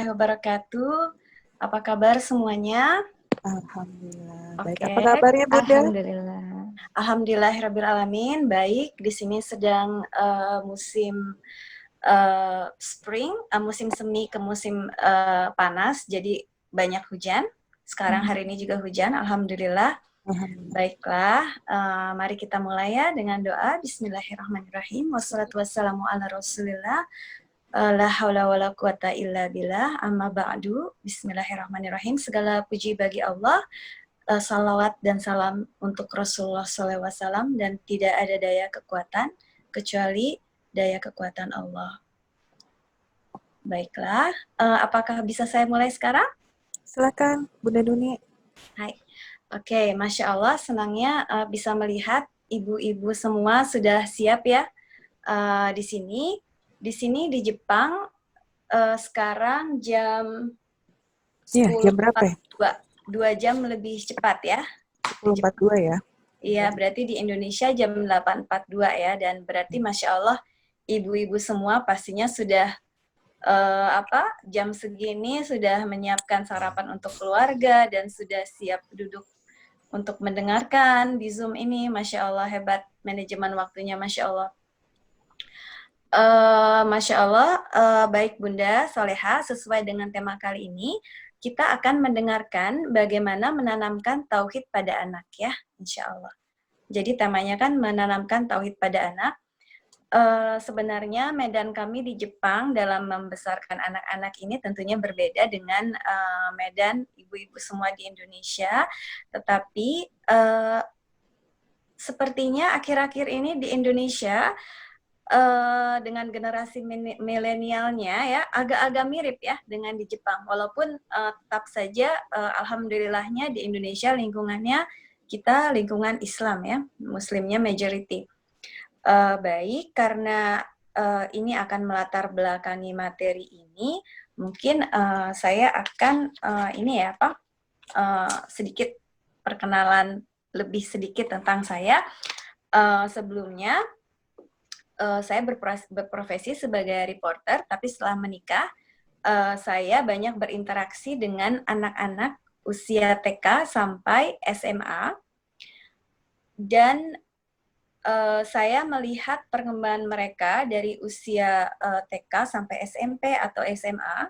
warahmatullahi wabarakatuh. Apa kabar semuanya? Alhamdulillah. Baik, Oke, apa kabarnya Bunda? Alhamdulillah. Alhamdulillahirrabbilalamin. Baik, di sini sedang musim spring, musim semi ke musim panas, jadi banyak hujan. Sekarang hari ini juga hujan, alhamdulillah. Alhamdulillah. Baiklah, mari kita mulai ya dengan doa. Bismillahirrahmanirrahim. Wassalatu wassalamu ala rasulillah. La haula wala quwata illa billah. Amma ba'du. Bismillahirrahmanirrahim. Segala puji bagi Allah. Salawat dan salam untuk Rasulullah SAW, dan tidak ada daya kekuatan kecuali daya kekuatan Allah. Baiklah, apakah bisa saya mulai sekarang? Silakan Bunda Duni. Hai. Oke, Masya Allah, senangnya bisa melihat ibu-ibu semua sudah siap ya di sini. Di sini di Jepang sekarang jam Iya, jam berapa ya? 2 jam lebih cepat ya. 10.42 ya? Iya, berarti di Indonesia jam 8.42 ya, dan berarti Masya Allah ibu-ibu semua pastinya sudah jam segini sudah menyiapkan sarapan untuk keluarga dan sudah siap duduk untuk mendengarkan di Zoom ini. Masya Allah, hebat manajemen waktunya, Masya Allah. Masya Allah, baik Bunda Soleha, sesuai dengan tema kali ini, kita akan mendengarkan bagaimana menanamkan tauhid pada anak ya, insya Allah. Jadi temanya kan menanamkan tauhid pada anak. Sebenarnya medan kami di Jepang dalam membesarkan anak-anak ini tentunya berbeda dengan medan ibu-ibu semua di Indonesia, tetapi sepertinya akhir-akhir ini di Indonesia dengan generasi milenialnya ya agak-agak mirip ya dengan di Jepang, walaupun tetap saja alhamdulillahnya di Indonesia lingkungannya kita lingkungan Islam ya, Muslimnya majority. Baik, karena ini akan melatar belakangi materi ini, mungkin saya akan sedikit perkenalan lebih sedikit tentang saya. Sebelumnya saya berprofesi sebagai reporter, tapi setelah menikah saya banyak berinteraksi dengan anak-anak usia TK sampai SMA, dan saya melihat perkembangan mereka dari usia TK sampai SMP atau SMA,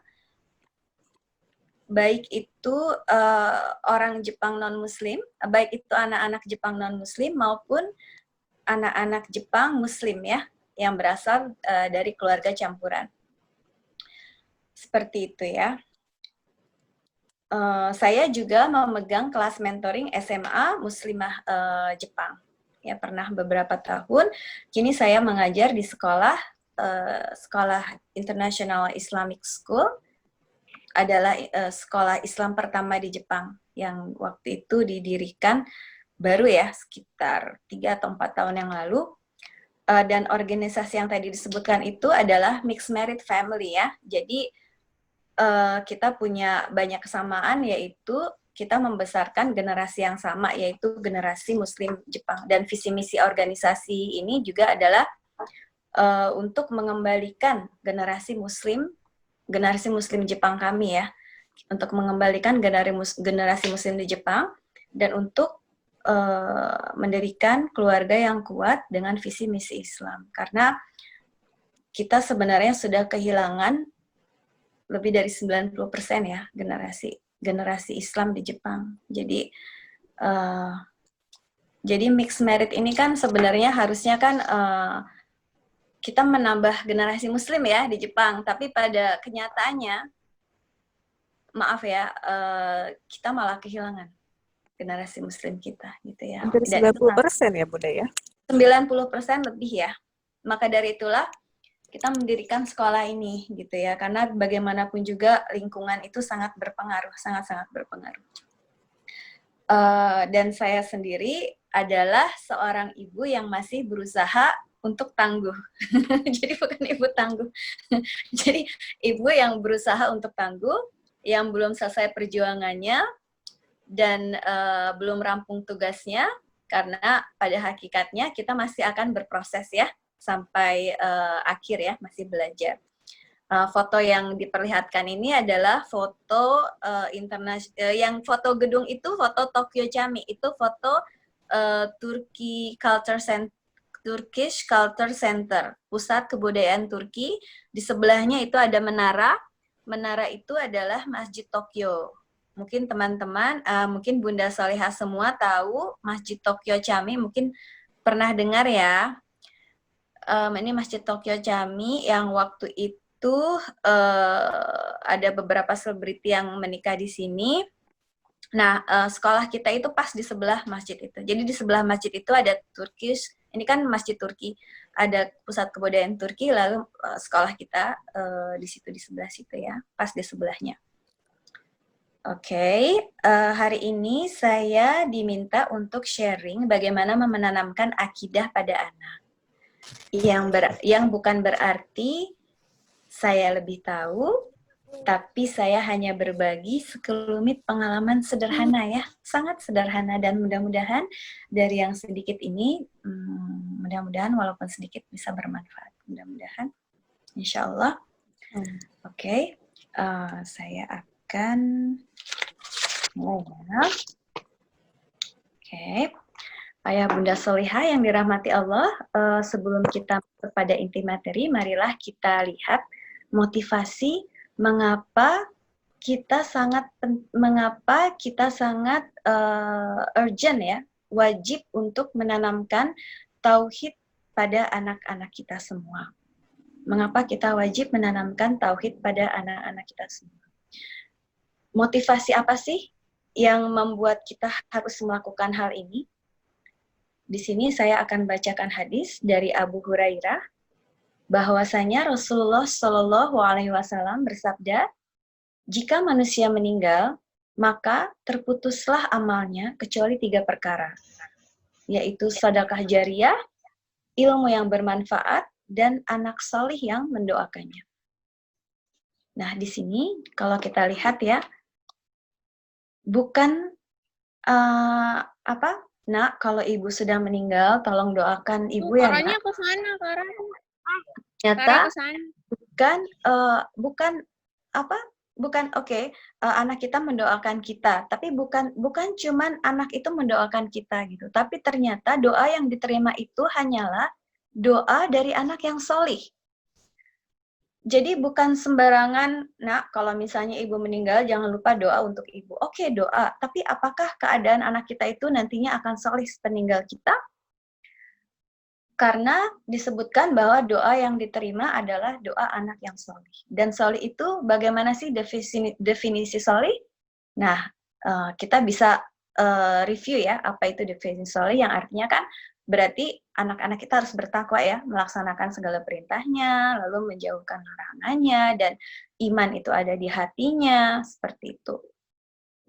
baik itu orang Jepang non-Muslim, baik itu anak-anak Jepang non-Muslim maupun anak-anak Jepang Muslim ya, yang berasal dari keluarga campuran. Seperti itu ya. Saya juga memegang kelas mentoring SMA Muslimah Jepang. Ya, pernah beberapa tahun. Kini saya mengajar di sekolah International Islamic School, adalah sekolah Islam pertama di Jepang yang waktu itu didirikan baru ya, sekitar 3 atau 4 tahun yang lalu. Dan organisasi yang tadi disebutkan itu adalah Mixed Married Family ya. Jadi kita punya banyak kesamaan, yaitu kita membesarkan generasi yang sama, yaitu generasi Muslim Jepang. Dan visi misi organisasi ini juga adalah untuk mengembalikan generasi Muslim Jepang kami ya, untuk mengembalikan generasi Muslim di Jepang, dan untuk mendirikan keluarga yang kuat dengan visi misi Islam. Karena kita sebenarnya sudah kehilangan lebih dari 90% ya generasi Islam di Jepang. Jadi mixed married ini kan sebenarnya harusnya kan kita menambah generasi Muslim ya di Jepang, tapi pada kenyataannya maaf ya, kita malah kehilangan generasi Muslim kita gitu ya. Hampir 90% ya Bunda ya? 90% lebih ya. Maka dari itulah kita mendirikan sekolah ini gitu ya, karena bagaimanapun juga lingkungan itu sangat berpengaruh, sangat-sangat berpengaruh. Dan saya sendiri adalah seorang ibu yang masih berusaha untuk tangguh. Jadi bukan ibu tangguh. Jadi ibu yang berusaha untuk tangguh, yang belum selesai perjuangannya dan belum rampung tugasnya, karena pada hakikatnya kita masih akan berproses ya, sampai akhir ya, masih belajar. Foto yang diperlihatkan ini adalah foto yang foto gedung itu foto Tokyo Chami, itu foto Turkish Culture Center, pusat kebudayaan Turki. Di sebelahnya itu ada menara. Menara itu adalah Masjid Tokyo. Mungkin teman-teman, mungkin Bunda Solihah semua tahu Masjid Tokyo Chami, mungkin pernah dengar ya. Ini Masjid Tokyo Chami yang waktu itu ada beberapa selebriti yang menikah di sini. Nah, sekolah kita itu pas di sebelah masjid itu. Jadi di sebelah masjid itu ada Turkish, ini kan masjid Turki, ada pusat kebudayaan Turki, lalu sekolah kita di situ, di sebelah situ ya, pas di sebelahnya. Oke, hari ini saya diminta untuk sharing bagaimana menanamkan akidah pada anak. Yang bukan berarti saya lebih tahu, tapi saya hanya berbagi sekelumit pengalaman sederhana ya, sangat sederhana, dan mudah-mudahan dari yang sedikit ini, mudah-mudahan walaupun sedikit bisa bermanfaat, mudah-mudahan, insya Allah. Oke, saya akan mulai ya. Oke, Ayah Bunda Solihah yang dirahmati Allah, sebelum kita kepada inti materi, marilah kita lihat motivasi mengapa kita sangat urgent ya, wajib untuk menanamkan tauhid pada anak-anak kita semua. Mengapa kita wajib menanamkan tauhid pada anak-anak kita semua? Motivasi apa sih yang membuat kita harus melakukan hal ini? Di sini saya akan bacakan hadis dari Abu Hurairah, bahwasanya Rasulullah Shallallahu Alaihi Wasallam bersabda, jika manusia meninggal, maka terputuslah amalnya kecuali 3 perkara, yaitu sedekah jariyah, ilmu yang bermanfaat, dan anak salih yang mendoakannya. Nah, di sini kalau kita lihat ya, bukan Nak, kalau ibu sudah meninggal, tolong doakan ibu ya, Nak. Ke sana, Ternyata ke sana. bukan anak kita mendoakan kita, tapi bukan cuman anak itu mendoakan kita gitu, tapi ternyata doa yang diterima itu hanyalah doa dari anak yang solih. Jadi bukan sembarangan, Nak, kalau misalnya ibu meninggal jangan lupa doa untuk ibu. Oke, doa, tapi apakah keadaan anak kita itu nantinya akan solih sepeninggal kita? Karena disebutkan bahwa doa yang diterima adalah doa anak yang solih. Dan solih itu bagaimana sih definisi solih? Nah, kita bisa review ya, apa itu definisi solih, yang artinya kan berarti anak-anak kita harus bertakwa ya, melaksanakan segala perintahnya, lalu menjauhkan larangannya, dan iman itu ada di hatinya, seperti itu.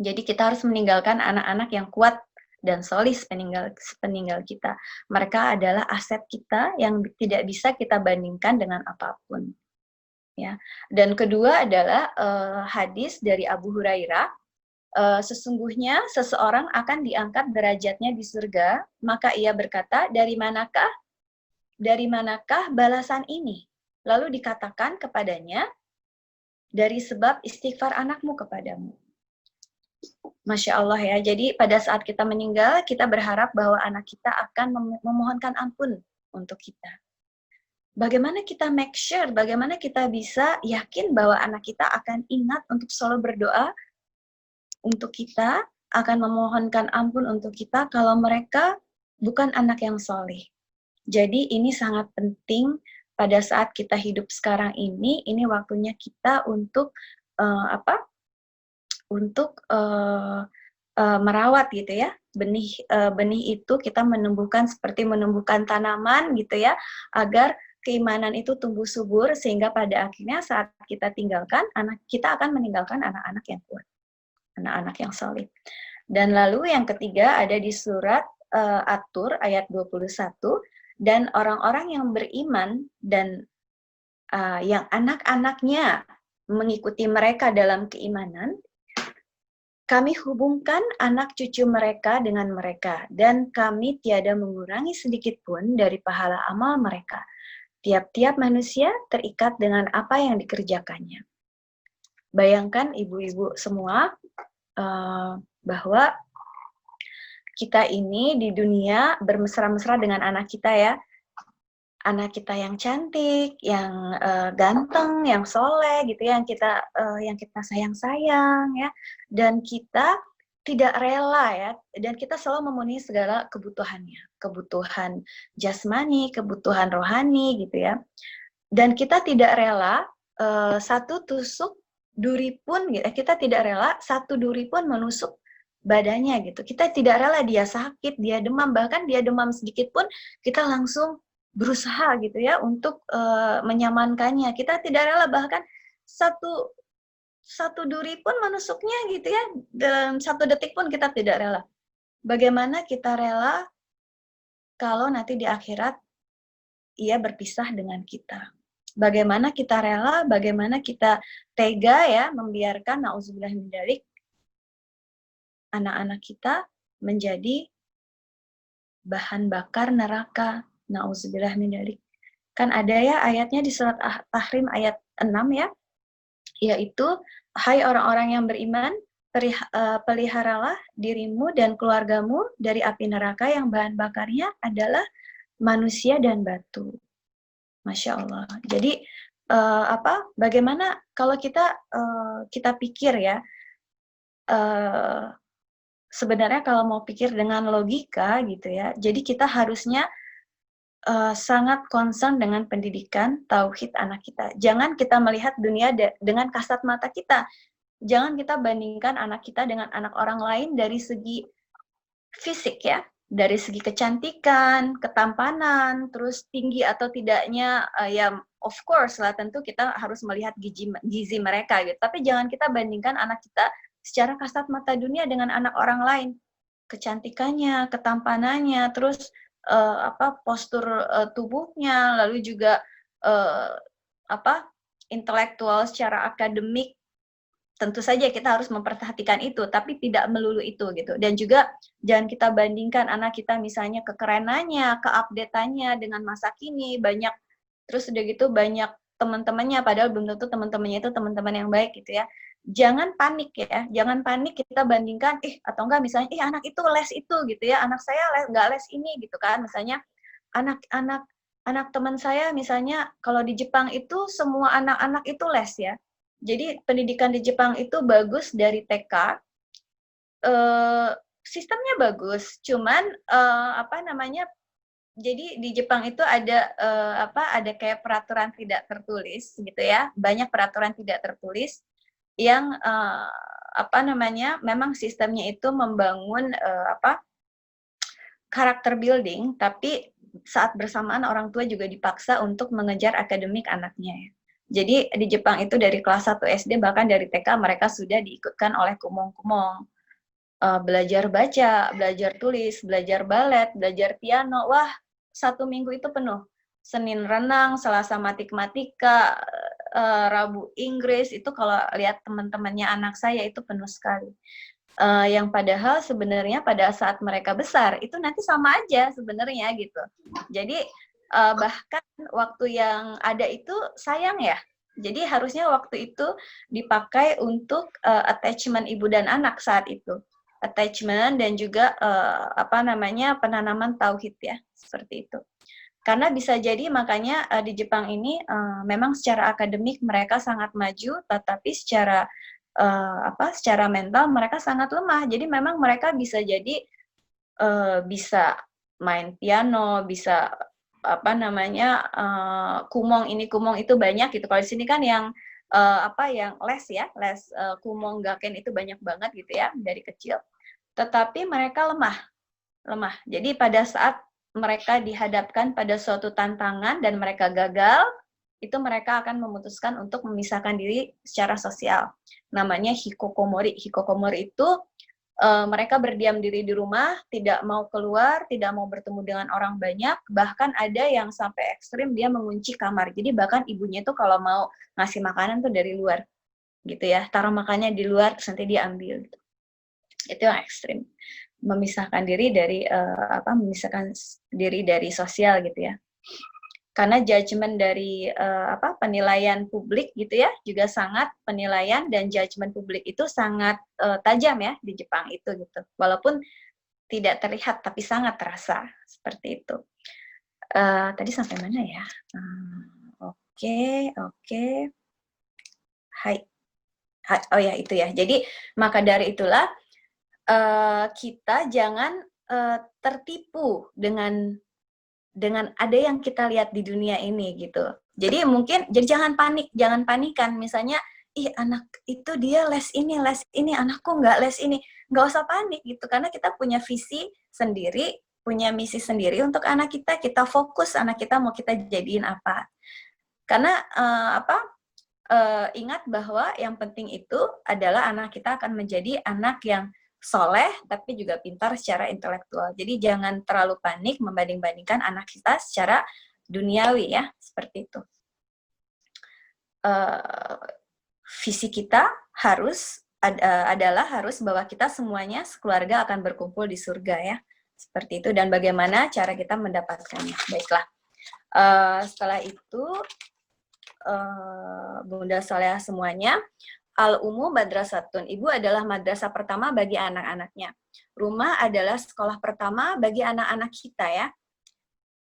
Jadi kita harus meninggalkan anak-anak yang kuat dan solih sepeninggal kita. Mereka adalah aset kita yang tidak bisa kita bandingkan dengan apapun. Ya. Dan kedua adalah hadis dari Abu Hurairah, sesungguhnya seseorang akan diangkat derajatnya di surga, maka ia berkata, dari manakah balasan ini? Lalu dikatakan kepadanya, dari sebab istighfar anakmu kepadamu. Masya Allah ya, jadi pada saat kita meninggal, kita berharap bahwa anak kita akan memohonkan ampun untuk kita. Bagaimana kita make sure, bagaimana kita bisa yakin bahwa anak kita akan ingat untuk selalu berdoa untuk kita, akan memohonkan ampun untuk kita kalau mereka bukan anak yang soleh. Jadi ini sangat penting pada saat kita hidup sekarang ini waktunya kita untuk merawat gitu ya, benih itu kita menumbuhkan seperti menumbuhkan tanaman gitu ya, agar keimanan itu tumbuh subur, sehingga pada akhirnya saat kita tinggalkan, kita akan meninggalkan anak-anak yang kuat, anak-anak yang soleh. Dan lalu yang ketiga ada di surat At-Tur ayat 21, dan orang-orang yang beriman dan yang anak-anaknya mengikuti mereka dalam keimanan, kami hubungkan anak cucu mereka dengan mereka, dan kami tiada mengurangi sedikit pun dari pahala amal mereka. Tiap-tiap manusia terikat dengan apa yang dikerjakannya. Bayangkan ibu-ibu semua bahwa kita ini di dunia bermesra-mesra dengan anak kita ya. Anak kita yang cantik, yang ganteng, yang soleh gitu ya, yang kita sayang-sayang ya, dan kita tidak rela ya, dan kita selalu memenuhi segala kebutuhannya, kebutuhan jasmani, kebutuhan rohani gitu ya, dan kita tidak rela satu tusuk duri pun, kita tidak rela satu duri pun menusuk badannya gitu. Kita tidak rela dia sakit, dia demam, bahkan dia demam sedikit pun kita langsung berusaha gitu ya untuk menyamankannya. Kita tidak rela bahkan satu duri pun menusuknya gitu ya, dalam 1 detik pun kita tidak rela. Bagaimana kita rela kalau nanti di akhirat ia berpisah dengan kita? Bagaimana kita rela, bagaimana kita tega ya membiarkan nauzubillah min dzalik anak-anak kita menjadi bahan bakar neraka. Nauzubillah min dzalik. Kan ada ya ayatnya di surat Tahrim ayat 6 ya, yaitu hai orang-orang yang beriman, peliharalah dirimu dan keluargamu dari api neraka yang bahan bakarnya adalah manusia dan batu. Masya Allah. Jadi bagaimana kalau kita pikir ya, sebenarnya kalau mau pikir dengan logika gitu ya, jadi kita harusnya sangat concern dengan pendidikan tauhid anak kita. Jangan kita melihat dunia dengan kasat mata kita. Jangan kita bandingkan anak kita dengan anak orang lain dari segi fisik ya, dari segi kecantikan, ketampanan, terus tinggi atau tidaknya, ya of course lah tentu kita harus melihat gizi mereka gitu. Tapi jangan kita bandingkan anak kita secara kasat mata dunia dengan anak orang lain. Kecantikannya, ketampanannya, terus postur tubuhnya, lalu juga intelektual secara akademik. Tentu saja kita harus memperhatikan itu, tapi tidak melulu itu gitu. Dan juga jangan kita bandingkan anak kita misalnya kekerenannya, keupdate-annya dengan masa kini, banyak terus udah gitu banyak teman-temannya, padahal belum tentu teman-temannya itu teman-teman yang baik gitu ya. Jangan panik ya, jangan panik kita bandingkan, atau enggak misalnya, anak itu les itu gitu ya, anak saya nggak les ini gitu kan, misalnya anak teman saya misalnya kalau di Jepang itu semua anak-anak itu les ya. Jadi pendidikan di Jepang itu bagus dari TK, sistemnya bagus, cuman jadi di Jepang itu ada kayak peraturan tidak tertulis gitu ya, banyak peraturan tidak tertulis yang memang sistemnya itu membangun karakter building, tapi saat bersamaan orang tua juga dipaksa untuk mengejar akademik anaknya ya. Jadi di Jepang itu dari kelas 1 SD bahkan dari TK mereka sudah diikutkan oleh kumong-kumong. Belajar baca, belajar tulis, belajar balet, belajar piano. Wah, 1 minggu itu penuh. Senin renang, Selasa matematika, Rabu Inggris, itu kalau lihat teman-temannya anak saya itu penuh sekali. Yang padahal sebenarnya pada saat mereka besar, itu nanti sama aja sebenarnya gitu. Jadi bahkan waktu yang ada itu sayang ya. Jadi harusnya waktu itu dipakai untuk attachment ibu dan anak saat itu. Attachment dan juga penanaman tauhid ya, seperti itu. Karena bisa jadi makanya di Jepang ini memang secara akademik mereka sangat maju, tetapi secara mental mereka sangat lemah. Jadi memang mereka bisa jadi bisa main piano, bisa kumong ini kumong itu banyak gitu. Kalau di sini kan yang yang les ya, les kumong gaken itu banyak banget gitu ya dari kecil. Tetapi mereka lemah. Jadi pada saat mereka dihadapkan pada suatu tantangan dan mereka gagal, itu mereka akan memutuskan untuk memisahkan diri secara sosial. Namanya hikokomori. Hikokomori itu mereka berdiam diri di rumah, tidak mau keluar, tidak mau bertemu dengan orang banyak, bahkan ada yang sampai ekstrim dia mengunci kamar. Jadi bahkan ibunya itu kalau mau ngasih makanan tuh dari luar, gitu ya, taruh makannya di luar, terus nanti dia ambil. Gitu. Itu yang ekstrim, memisahkan diri dari sosial gitu ya. karena judgement dari penilaian publik gitu ya juga sangat, penilaian dan judgement publik itu sangat tajam ya di Jepang itu gitu, walaupun tidak terlihat tapi sangat terasa seperti itu. Tadi sampai mana ya? Oke. Hai. Oh ya itu ya. Jadi maka dari itulah kita jangan tertipu dengan ada yang kita lihat di dunia ini gitu. Jadi jangan panikan. Misalnya, ih anak itu dia les ini, anakku nggak les ini. Nggak usah panik gitu, karena kita punya visi sendiri, punya misi sendiri untuk anak kita fokus anak kita mau kita jadiin apa. Karena ingat bahwa yang penting itu adalah anak kita akan menjadi anak yang soleh, tapi juga pintar secara intelektual. Jadi jangan terlalu panik membanding-bandingkan anak kita secara duniawi ya, seperti itu. Visi kita adalah bahwa kita semuanya sekeluarga akan berkumpul di surga ya, seperti itu. Dan bagaimana cara kita mendapatkannya. Baiklah. Setelah itu, Bunda Soleha semuanya, Al-Umu Madrasatun. Ibu adalah madrasah pertama bagi anak-anaknya. Rumah adalah sekolah pertama bagi anak-anak kita ya.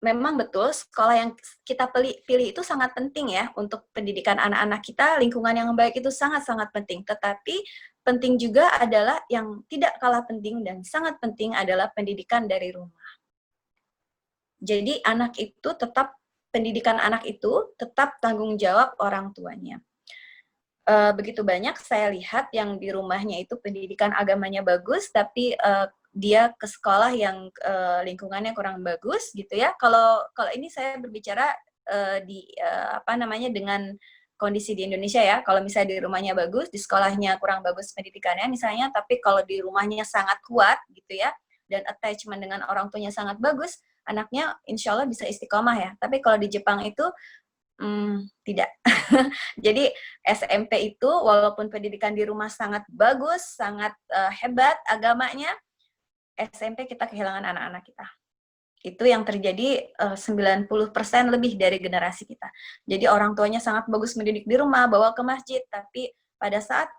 Memang betul, sekolah yang kita pilih itu sangat penting ya untuk pendidikan anak-anak kita, lingkungan yang baik itu sangat-sangat penting. Tetapi penting juga adalah yang tidak kalah penting dan sangat penting adalah pendidikan dari rumah. Jadi pendidikan anak itu tetap tanggung jawab orang tuanya. Begitu banyak saya lihat yang di rumahnya itu pendidikan agamanya bagus, tapi dia ke sekolah yang lingkungannya kurang bagus gitu ya. Kalau ini saya berbicara dengan kondisi di Indonesia ya. Kalau misalnya di rumahnya bagus, di sekolahnya kurang bagus pendidikannya misalnya, tapi kalau di rumahnya sangat kuat gitu ya, dan attachment dengan orang tuanya sangat bagus, anaknya insya Allah bisa istiqomah ya. Tapi kalau di Jepang itu tidak. Jadi SMP itu walaupun pendidikan di rumah sangat bagus, sangat hebat agamanya, SMP kita kehilangan anak-anak kita. Itu yang terjadi 90% lebih dari generasi kita. Jadi orang tuanya sangat bagus mendidik di rumah, bawa ke masjid, tapi pada saat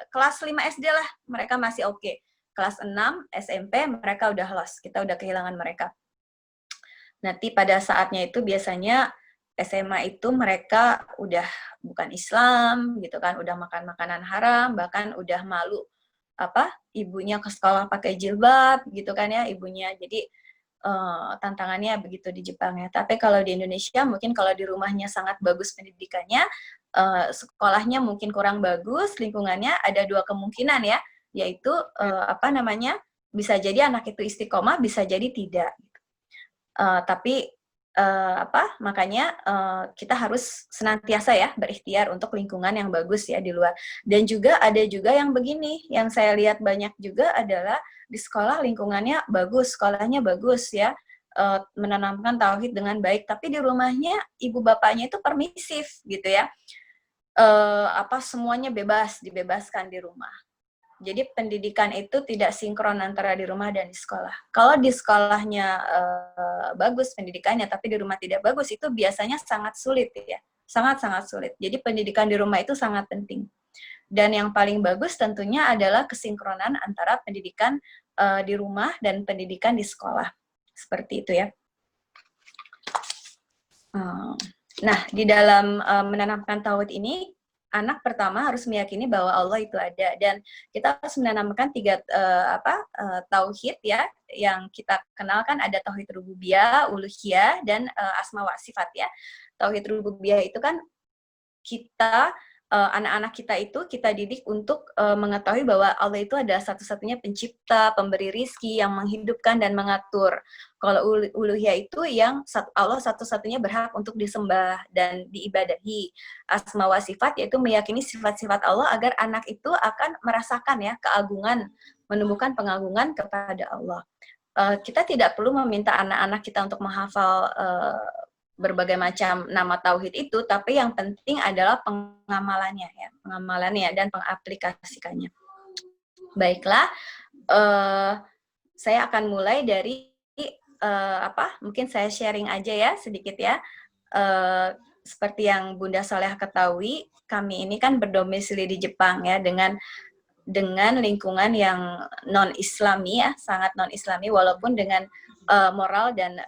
kelas 5 SD lah mereka masih oke. Kelas 6 SMP mereka udah lost, kita udah kehilangan mereka. Nanti pada saatnya itu biasanya SMA itu mereka udah bukan Islam gitu kan, udah makan makanan haram, bahkan udah malu ibunya ke sekolah pakai jilbab gitu kan ya ibunya. Jadi tantangannya begitu di Jepang ya. Tapi kalau di Indonesia mungkin kalau di rumahnya sangat bagus pendidikannya, sekolahnya mungkin kurang bagus, lingkungannya ada dua kemungkinan ya, yaitu bisa jadi anak itu istiqomah, bisa jadi tidak. Tapi makanya kita harus senantiasa ya berikhtiar untuk lingkungan yang bagus ya di luar. Dan juga ada juga yang begini, yang saya lihat banyak juga adalah di sekolah lingkungannya bagus, sekolahnya bagus ya, menanamkan tauhid dengan baik, tapi di rumahnya ibu bapaknya itu permisif gitu ya, semuanya dibebaskan di rumah. Jadi pendidikan itu tidak sinkron antara di rumah dan di sekolah. Kalau di sekolahnya bagus pendidikannya, tapi di rumah tidak bagus, itu biasanya sangat sulit ya, sangat-sangat sulit. Jadi pendidikan di rumah itu sangat penting. Dan yang paling bagus tentunya adalah kesinkronan antara pendidikan di rumah dan pendidikan di sekolah. Seperti itu ya. Nah, di dalam menanamkan tauhid ini, anak pertama harus meyakini bahwa Allah itu ada, dan kita harus menanamkan tauhid ya, yang kita kenalkan ada tauhid rububiyah, uluhiyah, dan asma wa sifat ya. Tauhid rububiyah itu kan kita anak-anak kita itu kita didik untuk mengetahui bahwa Allah itu adalah satu-satunya pencipta, pemberi rizki, yang menghidupkan dan mengatur. Kalau uluhiyah itu yang Allah satu-satunya berhak untuk disembah dan diibadahi. Asma wa sifat yaitu meyakini sifat-sifat Allah agar anak itu akan merasakan ya keagungan, menumbuhkan pengagungan kepada Allah. Kita tidak perlu meminta anak-anak kita untuk menghafal berbagai macam nama tauhid itu, tapi yang penting adalah pengamalannya dan pengaplikasikannya. Baiklah, saya akan mulai dari mungkin saya sharing aja ya sedikit ya. Seperti yang Bunda Soleh ketahui, kami ini kan berdomisili di Jepang ya, dengan lingkungan yang non-Islami ya, sangat non-Islami, walaupun dengan moral dan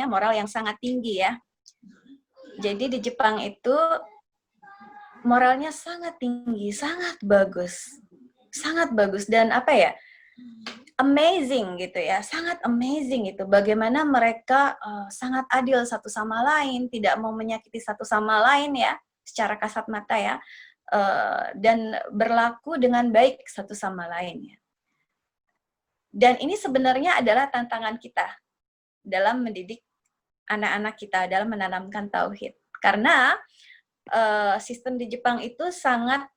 moral yang sangat tinggi ya. Jadi di Jepang itu moralnya sangat tinggi, sangat bagus dan amazing gitu ya, sangat amazing itu bagaimana mereka sangat adil satu sama lain, tidak mau menyakiti satu sama lain ya, secara kasat mata ya, dan berlaku dengan baik satu sama lain ya. Dan ini sebenarnya adalah tantangan kita dalam mendidik anak-anak kita, dalam menanamkan tauhid. Karena sistem di Jepang itu sangat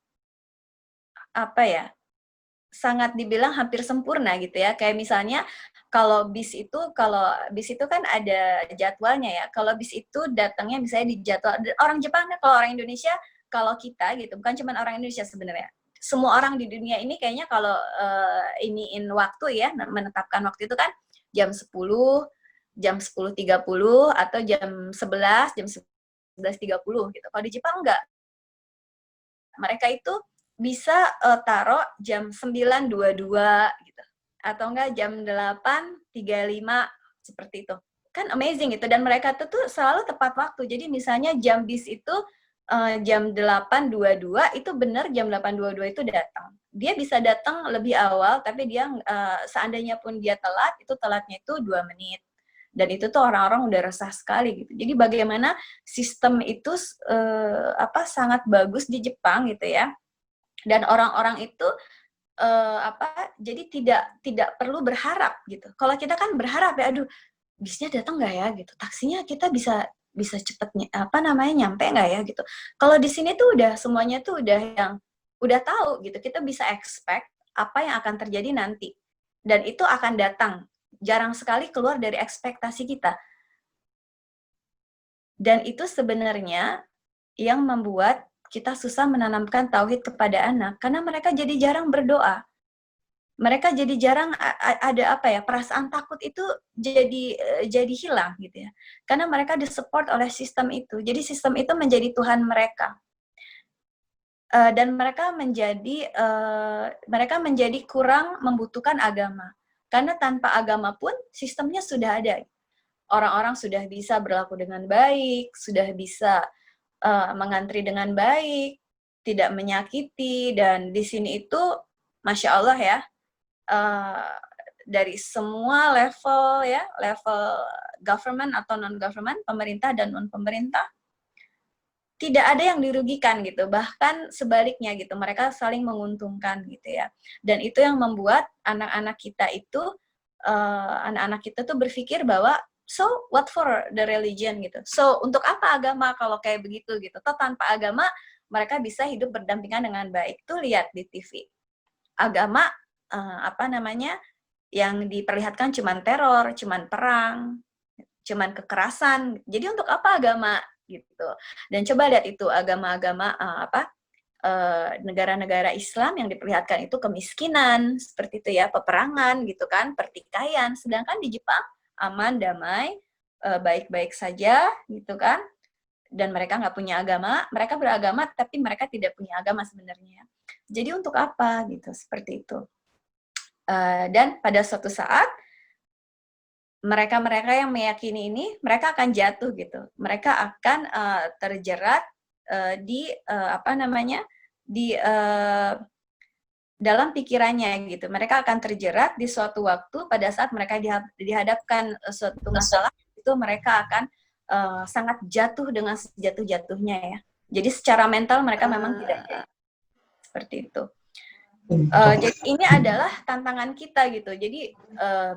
sangat dibilang hampir sempurna gitu ya. Kayak misalnya kalau bis itu kan ada jadwalnya ya. Kalau bis itu datangnya misalnya di jadwal orang Jepang, kalau orang Indonesia, kalau kita gitu, bukan cuma orang Indonesia sebenarnya. Semua orang di dunia ini kayaknya kalau iniin waktu ya, menetapkan waktu itu kan jam 10, jam 10.30 atau jam 11, jam 11.30 gitu. Kalau di Jepang enggak. Mereka itu bisa taruh jam 9.22 gitu. Atau enggak jam 8.35 seperti itu. Kan amazing gitu. Dan mereka tuh selalu tepat waktu. Jadi misalnya jam bis itu jam 8.22 itu benar jam 8.22 itu datang. Dia bisa datang lebih awal, tapi dia seandainya pun dia telat, itu telatnya itu 2 menit. Dan itu tuh orang-orang udah resah sekali gitu. Jadi bagaimana sistem itu sangat bagus di Jepang gitu ya. Dan orang-orang itu jadi tidak perlu berharap gitu. Kalau kita kan berharap ya, aduh bisnya datang nggak ya gitu, taksinya kita bisa cepetnya nyampe nggak ya gitu. Kalau di sini tuh udah semuanya tuh udah tahu gitu, kita bisa expect apa yang akan terjadi nanti dan itu akan datang, jarang sekali keluar dari ekspektasi kita. Dan itu sebenarnya yang membuat kita susah menanamkan tauhid kepada anak karena mereka jadi jarang berdoa. Mereka jadi jarang ada perasaan takut itu jadi hilang gitu ya. Karena mereka disupport oleh sistem itu. Jadi sistem itu menjadi Tuhan mereka. Dan mereka menjadi kurang membutuhkan agama. Karena tanpa agama pun sistemnya sudah ada. Orang-orang sudah bisa berlaku dengan baik, sudah bisa mengantri dengan baik, tidak menyakiti, dan di sini itu Masya Allah ya, dari semua level government atau non-government, pemerintah dan non-pemerintah, tidak ada yang dirugikan gitu, bahkan sebaliknya gitu, mereka saling menguntungkan gitu ya. Dan itu yang membuat anak-anak kita tuh berpikir bahwa so what for the religion gitu. So untuk apa agama kalau kayak begitu gitu. Toh tanpa agama mereka bisa hidup berdampingan dengan baik. Tuh lihat di TV. Agama yang diperlihatkan cuman teror, cuman perang, cuman kekerasan. Jadi untuk apa agama gitu. Dan coba lihat itu agama-agama negara-negara Islam yang diperlihatkan itu kemiskinan, seperti itu ya, peperangan gitu kan, pertikaian. Sedangkan di Jepang aman, damai, baik-baik saja gitu kan. Dan mereka nggak punya agama, mereka beragama tapi mereka tidak punya agama sebenarnya. Jadi untuk apa gitu, seperti itu. Dan pada suatu saat mereka yang meyakini ini, mereka akan jatuh gitu. Mereka akan terjerat di dalam pikirannya gitu. Mereka akan terjerat di suatu waktu pada saat mereka dihadapkan suatu masalah, itu mereka akan sangat jatuh dengan sejatuh-jatuhnya ya. Jadi secara mental mereka memang tidak seperti itu. Jadi ini adalah tantangan kita gitu. Jadi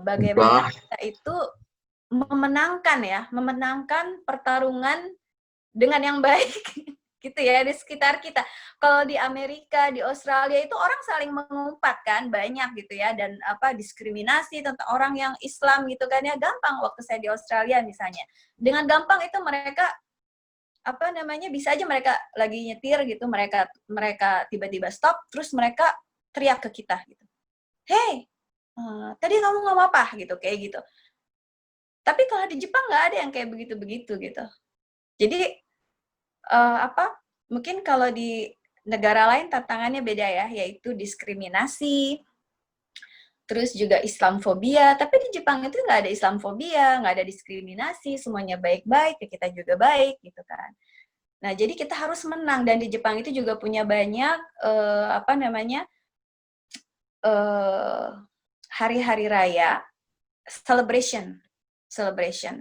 bagaimana kita itu memenangkan pertarungan dengan yang baik gitu ya di sekitar kita. Kalau di Amerika, di Australia itu orang saling mengumpat kan banyak gitu ya, dan diskriminasi tentang orang yang Islam gitu kan ya, gampang. Waktu saya di Australia misalnya, dengan gampang itu mereka bisa aja mereka lagi nyetir gitu, mereka tiba-tiba stop, terus mereka teriak ke kita gitu, hey, tadi kamu ngomong apa gitu, kayak gitu. Tapi kalau di Jepang nggak ada yang kayak begitu-begitu gitu. Jadi mungkin kalau di negara lain tantangannya beda ya, yaitu diskriminasi, terus juga Islamfobia. Tapi di Jepang itu nggak ada Islamfobia, nggak ada diskriminasi, semuanya baik-baik, ya kita juga baik gitu kan. Nah, jadi kita harus menang, dan di Jepang itu juga punya banyak hari-hari raya celebration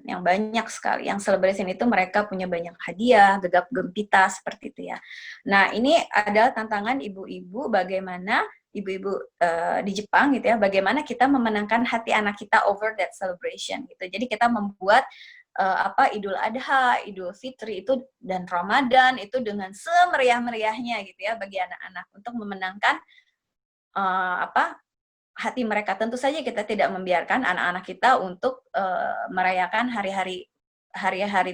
yang banyak sekali. Yang celebration itu mereka punya banyak hadiah, gegap gempita seperti itu ya. Nah, ini adalah tantangan ibu-ibu, bagaimana ibu-ibu di Jepang gitu ya, bagaimana kita memenangkan hati anak kita over that celebration gitu. Jadi kita membuat Idul Adha, Idul Fitri itu dan Ramadan itu dengan semeriah-meriahnya gitu ya bagi anak-anak untuk memenangkan hati mereka. Tentu saja kita tidak membiarkan anak-anak kita untuk merayakan hari-hari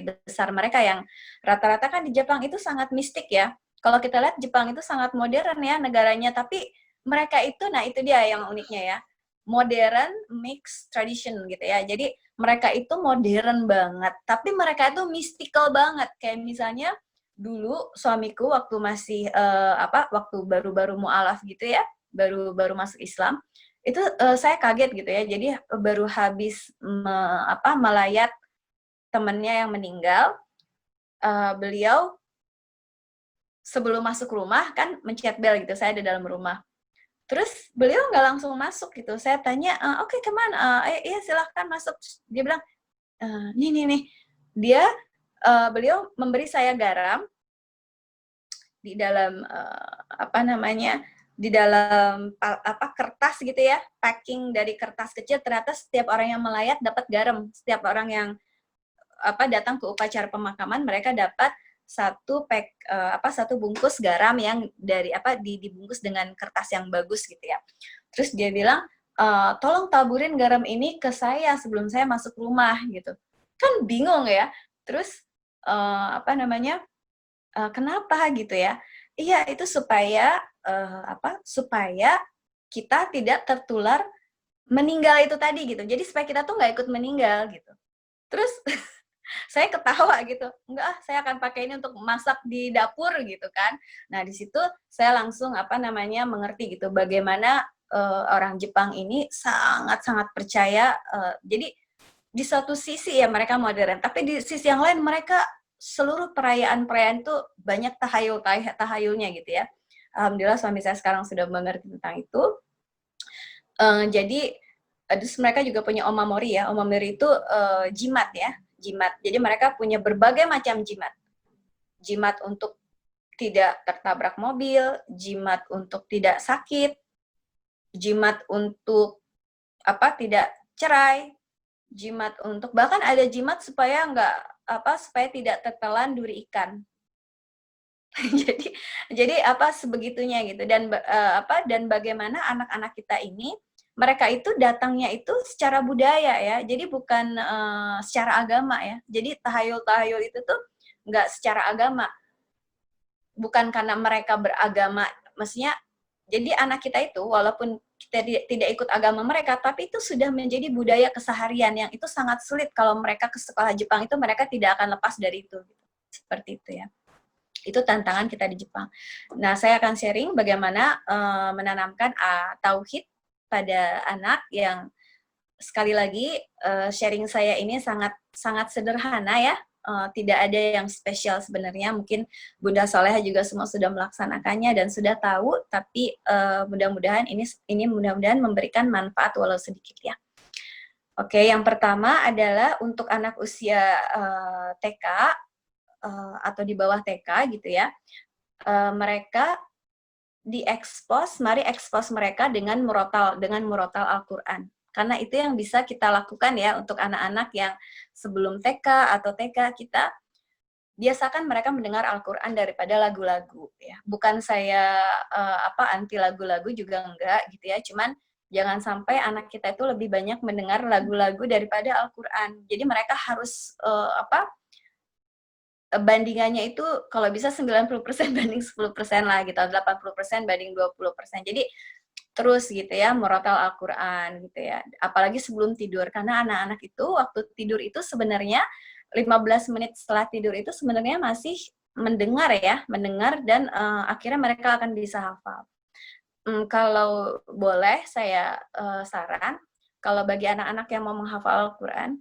besar mereka yang rata-rata kan di Jepang itu sangat mistik ya. Kalau kita lihat Jepang itu sangat modern ya negaranya, tapi mereka itu, nah itu dia yang uniknya ya, modern mix tradition gitu ya. Jadi mereka itu modern banget, tapi mereka itu mystical banget. Kayak misalnya dulu suamiku waktu masih waktu baru-baru mualaf gitu ya, baru masuk Islam, itu saya kaget gitu ya. Jadi baru habis melayat temannya yang meninggal, beliau sebelum masuk rumah kan mencet bel gitu, saya di dalam rumah. Terus beliau nggak langsung masuk gitu. Saya tanya, oke, kemana? Iya silahkan masuk. Dia bilang, nih. Beliau memberi saya garam di dalam di dalam kertas gitu ya, packing dari kertas kecil. Ternyata setiap orang yang melayat dapat garam. Setiap orang yang datang ke upacara pemakaman, mereka dapat satu bungkus garam yang dibungkus dengan kertas yang bagus gitu ya. Terus dia bilang, tolong taburin garam ini ke saya sebelum saya masuk rumah gitu. Kan bingung ya. Terus kenapa gitu ya? Iya, itu supaya supaya kita tidak tertular meninggal itu tadi gitu. Jadi supaya kita tuh nggak ikut meninggal gitu. Terus saya ketawa gitu. Enggak, saya akan pakai ini untuk masak di dapur gitu kan. Nah, di situ saya langsung mengerti gitu bagaimana orang Jepang ini sangat-sangat percaya. Jadi di satu sisi ya mereka modern, tapi di sisi yang lain mereka seluruh perayaan-perayaan itu banyak tahayulnya gitu ya. Alhamdulillah suami saya sekarang sudah mengerti tentang itu. Jadi terus mereka juga punya omamori ya. Omamori itu jimat ya, jimat. Jadi mereka punya berbagai macam jimat. Jimat untuk tidak tertabrak mobil, jimat untuk tidak sakit, jimat untuk tidak cerai, jimat untuk bahkan ada jimat supaya supaya tidak tertelan duri ikan. jadi sebegitunya gitu. Dan bagaimana anak-anak kita ini mereka itu datangnya itu secara budaya ya, jadi bukan secara agama ya. Jadi tahayul itu tuh nggak secara agama, bukan karena mereka beragama, maksudnya. Jadi anak kita itu walaupun kita tidak ikut agama mereka, tapi itu sudah menjadi budaya keseharian yang itu sangat sulit kalau mereka ke sekolah Jepang itu mereka tidak akan lepas dari itu. Seperti itu ya. Itu tantangan kita di Jepang. Nah, saya akan sharing bagaimana menanamkan tauhid pada anak yang sekali lagi sharing saya ini sangat sangat sederhana ya. Tidak ada yang spesial sebenarnya. Mungkin Bunda Soleha juga semua sudah melaksanakannya dan sudah tahu, tapi mudah-mudahan ini mudah-mudahan memberikan manfaat walau sedikit ya. Oke, yang pertama adalah untuk anak usia TK atau di bawah TK gitu ya. Mereka mari ekspos mereka dengan murotal Al-Qur'an. Karena itu yang bisa kita lakukan ya untuk anak-anak yang sebelum TK atau TK, kita biasakan mereka mendengar Al-Qur'an daripada lagu-lagu ya. Bukan saya anti lagu-lagu juga enggak gitu ya, cuman jangan sampai anak kita itu lebih banyak mendengar lagu-lagu daripada Al-Qur'an. Jadi mereka harus bandingannya itu kalau bisa 90% banding 10% lah gitu, 80% banding 20%. Jadi terus gitu ya, murotal Al-Quran gitu ya. Apalagi sebelum tidur, karena anak-anak itu waktu tidur itu sebenarnya 15 menit setelah tidur itu sebenarnya masih mendengar ya, mendengar dan akhirnya mereka akan bisa hafal. Kalau boleh saya saran, kalau bagi anak-anak yang mau menghafal Al-Quran,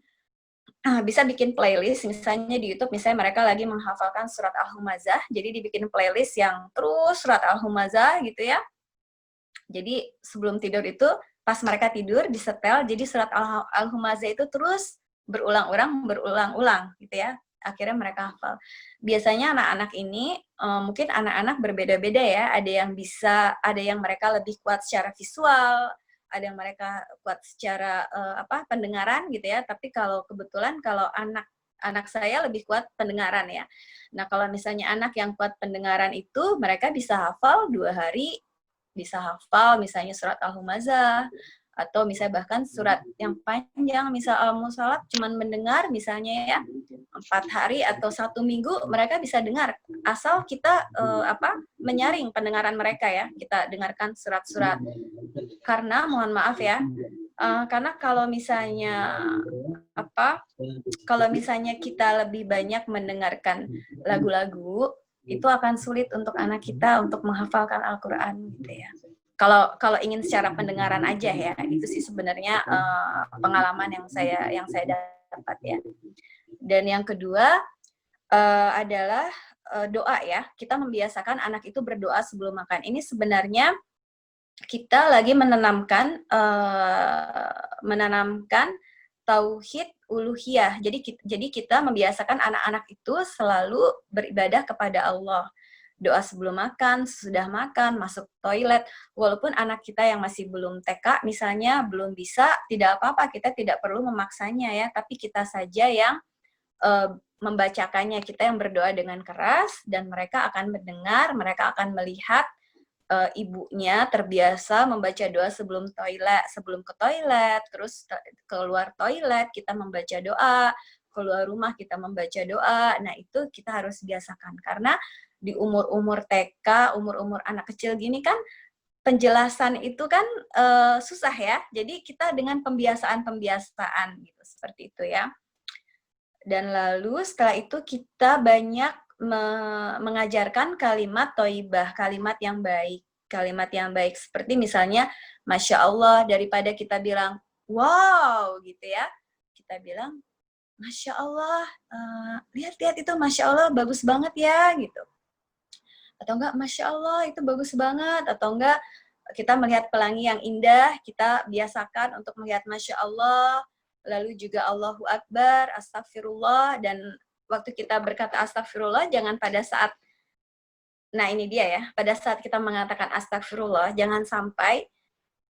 bisa bikin playlist, misalnya di YouTube, misalnya mereka lagi menghafalkan surat Al-Humazah, jadi dibikin playlist yang terus surat Al-Humazah gitu ya. Jadi sebelum tidur itu, pas mereka tidur, disetel, jadi surat Al-Humazah itu terus berulang-ulang gitu ya. Akhirnya mereka hafal. Biasanya anak-anak ini, mungkin anak-anak berbeda-beda ya, ada yang mereka lebih kuat secara visual, ada yang mereka kuat secara pendengaran gitu ya, tapi kalau kebetulan kalau anak saya lebih kuat pendengaran ya. Nah, kalau misalnya anak yang kuat pendengaran itu, mereka bisa hafal 2 hari, bisa hafal misalnya surat Al-Humazah, atau misalnya bahkan surat yang panjang, misal Al-Musallat, cuman mendengar misalnya ya, 4 hari atau 1 minggu mereka bisa dengar, asal kita menyaring pendengaran mereka ya, kita dengarkan surat-surat. Karena mohon maaf ya, karena kalau misalnya kita lebih banyak mendengarkan lagu-lagu, itu akan sulit untuk anak kita untuk menghafalkan Al-Quran gitu ya. Kalau ingin secara pendengaran aja ya, itu sih sebenarnya pengalaman yang saya dapat ya. Dan yang kedua adalah doa ya. Kita membiasakan anak itu berdoa sebelum makan. Ini sebenarnya kita lagi menanamkan tauhid uluhiyah. Jadi kita membiasakan anak-anak itu selalu beribadah kepada Allah. Doa sebelum makan, sesudah makan, masuk toilet. Walaupun anak kita yang masih belum TK misalnya belum bisa, tidak apa-apa, kita tidak perlu memaksanya ya, tapi kita saja yang membacakannya, kita yang berdoa dengan keras, dan mereka akan mendengar, mereka akan melihat ibunya terbiasa membaca doa sebelum ke toilet, terus keluar toilet kita membaca doa, keluar rumah kita membaca doa. Nah, itu kita harus biasakan, karena di umur-umur TK, umur-umur anak kecil gini kan penjelasan itu kan susah ya. Jadi kita dengan pembiasaan gitu, seperti itu ya. Dan lalu setelah itu kita banyak mengajarkan kalimat thayyibah, kalimat yang baik. Kalimat yang baik seperti misalnya Masya Allah, daripada kita bilang wow gitu ya, kita bilang Masya Allah, lihat-lihat itu Masya Allah bagus banget ya gitu. Atau enggak Masya Allah itu bagus banget, atau enggak kita melihat pelangi yang indah, kita biasakan untuk melihat Masya Allah, lalu juga Allahu Akbar, Astagfirullah, dan waktu kita berkata Astagfirullah, jangan pada saat, nah ini dia ya, pada saat kita mengatakan Astagfirullah, jangan sampai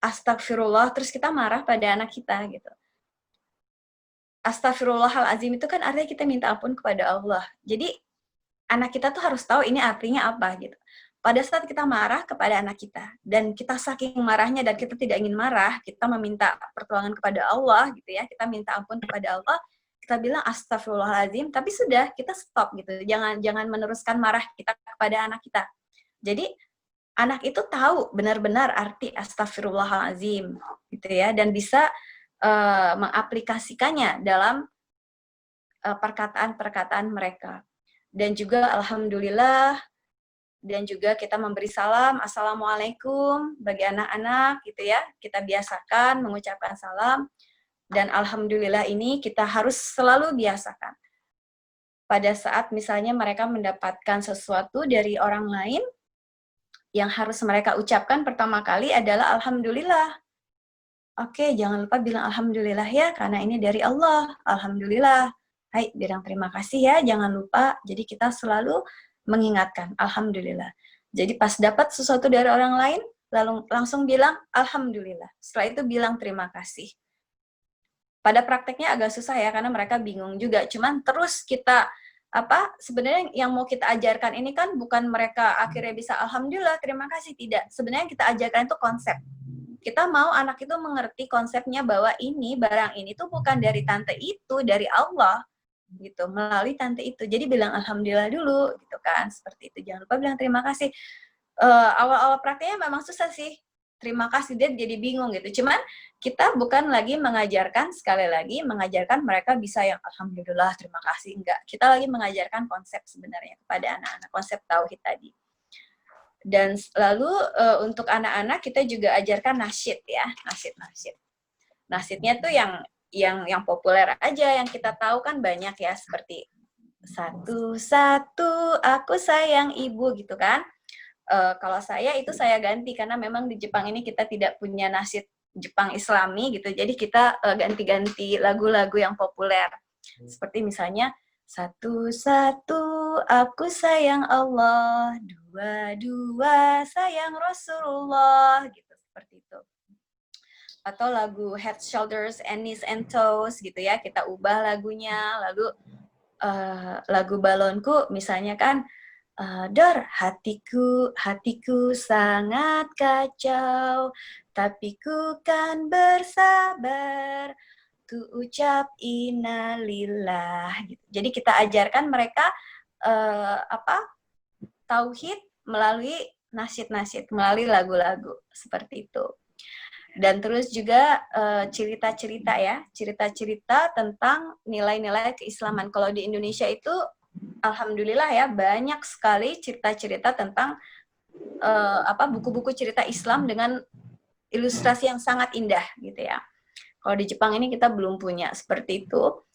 Astagfirullah, terus kita marah pada anak kita gitu. Astagfirullahalazim itu kan artinya kita minta ampun kepada Allah. Jadi anak kita tuh harus tahu ini artinya apa gitu. Pada saat kita marah kepada anak kita, dan kita saking marahnya dan kita tidak ingin marah, kita meminta pertolongan kepada Allah gitu ya, kita minta ampun kepada Allah, kita bilang astagfirullahaladzim, tapi sudah, kita stop gitu. Jangan meneruskan marah kita kepada anak kita. Jadi anak itu tahu benar-benar arti astagfirullahaladzim gitu ya, dan bisa mengaplikasikannya dalam perkataan-perkataan mereka. Dan juga alhamdulillah, dan juga kita memberi salam, assalamualaikum bagi anak-anak gitu ya. Kita biasakan mengucapkan salam, dan alhamdulillah ini kita harus selalu biasakan. Pada saat misalnya mereka mendapatkan sesuatu dari orang lain, yang harus mereka ucapkan pertama kali adalah alhamdulillah. Oke, jangan lupa bilang alhamdulillah ya, karena ini dari Allah. Alhamdulillah. Hai, bilang terima kasih ya, jangan lupa. Jadi kita selalu mengingatkan, alhamdulillah. Jadi pas dapat sesuatu dari orang lain, lalu langsung bilang alhamdulillah. Setelah itu bilang terima kasih. Pada prakteknya agak susah ya, karena mereka bingung juga. Cuman terus kita sebenarnya yang mau kita ajarkan ini kan bukan mereka akhirnya bisa alhamdulillah, terima kasih, tidak. Sebenarnya kita ajarkan itu konsep. Kita mau anak itu mengerti konsepnya bahwa ini, barang ini tuh bukan dari tante itu, dari Allah gitu, melalui tante itu. Jadi bilang alhamdulillah dulu gitu kan, seperti itu. Jangan lupa bilang terima kasih. Awal-awal prakteknya memang susah sih, terima kasih, dia jadi bingung gitu. Cuman kita bukan lagi mengajarkan, sekali lagi mengajarkan mereka bisa yang alhamdulillah terima kasih, enggak. Kita lagi mengajarkan konsep sebenarnya kepada anak-anak, konsep tauhid tadi. Dan lalu untuk anak-anak kita juga ajarkan nasyid ya, nasyid. Nasyidnya tuh yang populer aja, yang kita tahu kan banyak ya, seperti satu-satu aku sayang ibu gitu kan. Kalau saya itu saya ganti karena memang di Jepang ini kita tidak punya nasyid Jepang Islami gitu. Jadi kita ganti-ganti lagu-lagu yang populer. Seperti misalnya satu-satu aku sayang Allah, dua-dua sayang Rasulullah gitu, seperti itu. Atau lagu Head, Shoulders, and Knees and Toes gitu ya, kita ubah lagunya. Lalu lagu balonku misalnya kan Dor, hatiku sangat kacau, tapi ku kan bersabar, ku ucap innalillah gitu. Jadi kita ajarkan mereka tauhid melalui nasyid-nasyid, melalui lagu-lagu seperti itu. Dan terus juga cerita-cerita ya, cerita-cerita tentang nilai-nilai keislaman. Kalau di Indonesia itu alhamdulillah ya banyak sekali cerita-cerita tentang buku-buku cerita Islam dengan ilustrasi yang sangat indah gitu ya. Kalau di Jepang ini kita belum punya seperti itu.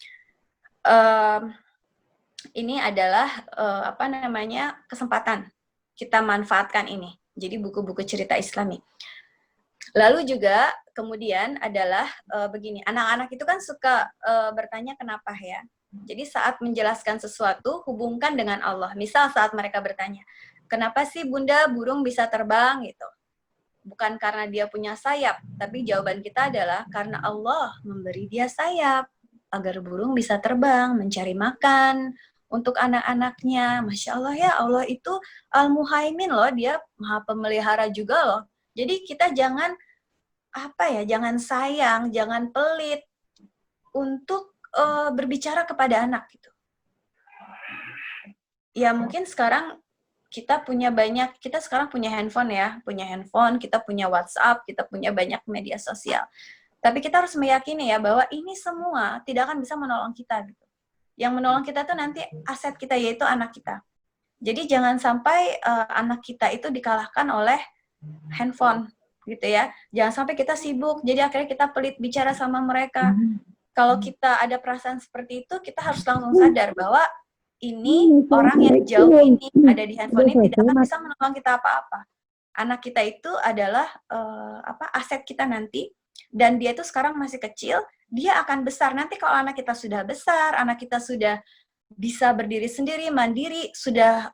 Ini adalah kesempatan kita manfaatkan ini. Jadi buku-buku cerita Islami. Lalu juga kemudian adalah begini, anak-anak itu kan suka bertanya kenapa ya. Jadi saat menjelaskan sesuatu, hubungkan dengan Allah. Misal saat mereka bertanya, kenapa sih Bunda burung bisa terbang gitu? Bukan karena dia punya sayap, tapi jawaban kita adalah karena Allah memberi dia sayap agar burung bisa terbang, mencari makan untuk anak-anaknya. Masya Allah ya, Allah itu Al-Muhaimin loh, dia Maha Pemelihara juga loh. Jadi kita jangan jangan sayang, jangan pelit untuk berbicara kepada anak gitu. Ya mungkin sekarang kita sekarang punya handphone ya, kita punya WhatsApp, kita punya banyak media sosial. Tapi kita harus meyakini ya bahwa ini semua tidak akan bisa menolong kita gitu. Yang menolong kita tuh nanti aset kita, yaitu anak kita. Jadi jangan sampai anak kita itu dikalahkan oleh handphone gitu ya. Jangan sampai kita sibuk, jadi akhirnya kita pelit bicara sama mereka. Kalau kita ada perasaan seperti itu, kita harus langsung sadar bahwa ini orang yang jauh ini ada di handphone ini tidak akan bisa menolong kita apa-apa. Anak kita itu adalah aset kita nanti, dan dia itu sekarang masih kecil, dia akan besar. Nanti kalau anak kita sudah besar, anak kita sudah bisa berdiri sendiri, mandiri, sudah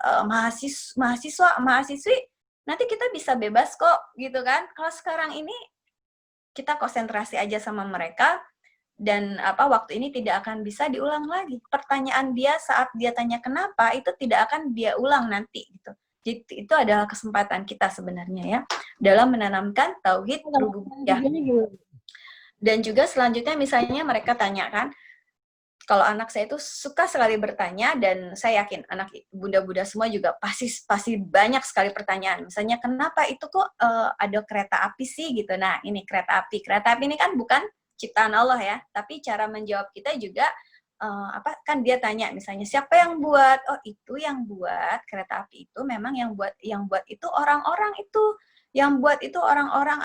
mahasiswi, nanti kita bisa bebas kok, gitu kan. Kalau sekarang ini kita konsentrasi aja sama mereka, dan waktu ini tidak akan bisa diulang lagi. Pertanyaan dia saat dia tanya kenapa, itu tidak akan dia ulang nanti gitu. Jadi itu adalah kesempatan kita sebenarnya ya dalam menanamkan tauhid rububiyah. Dan juga selanjutnya misalnya mereka tanyakan, kalau anak saya itu suka sekali bertanya, dan saya yakin anak bunda-bunda semua juga pasti banyak sekali pertanyaan. Misalnya kenapa itu kok ada kereta api sih gitu. Nah, ini kereta api. Kereta api ini kan bukan ciptaan Allah ya, tapi cara menjawab kita juga kan dia tanya misalnya siapa yang buat? Oh, itu yang buat kereta api itu memang yang buat itu orang-orang itu. Yang buat itu orang-orang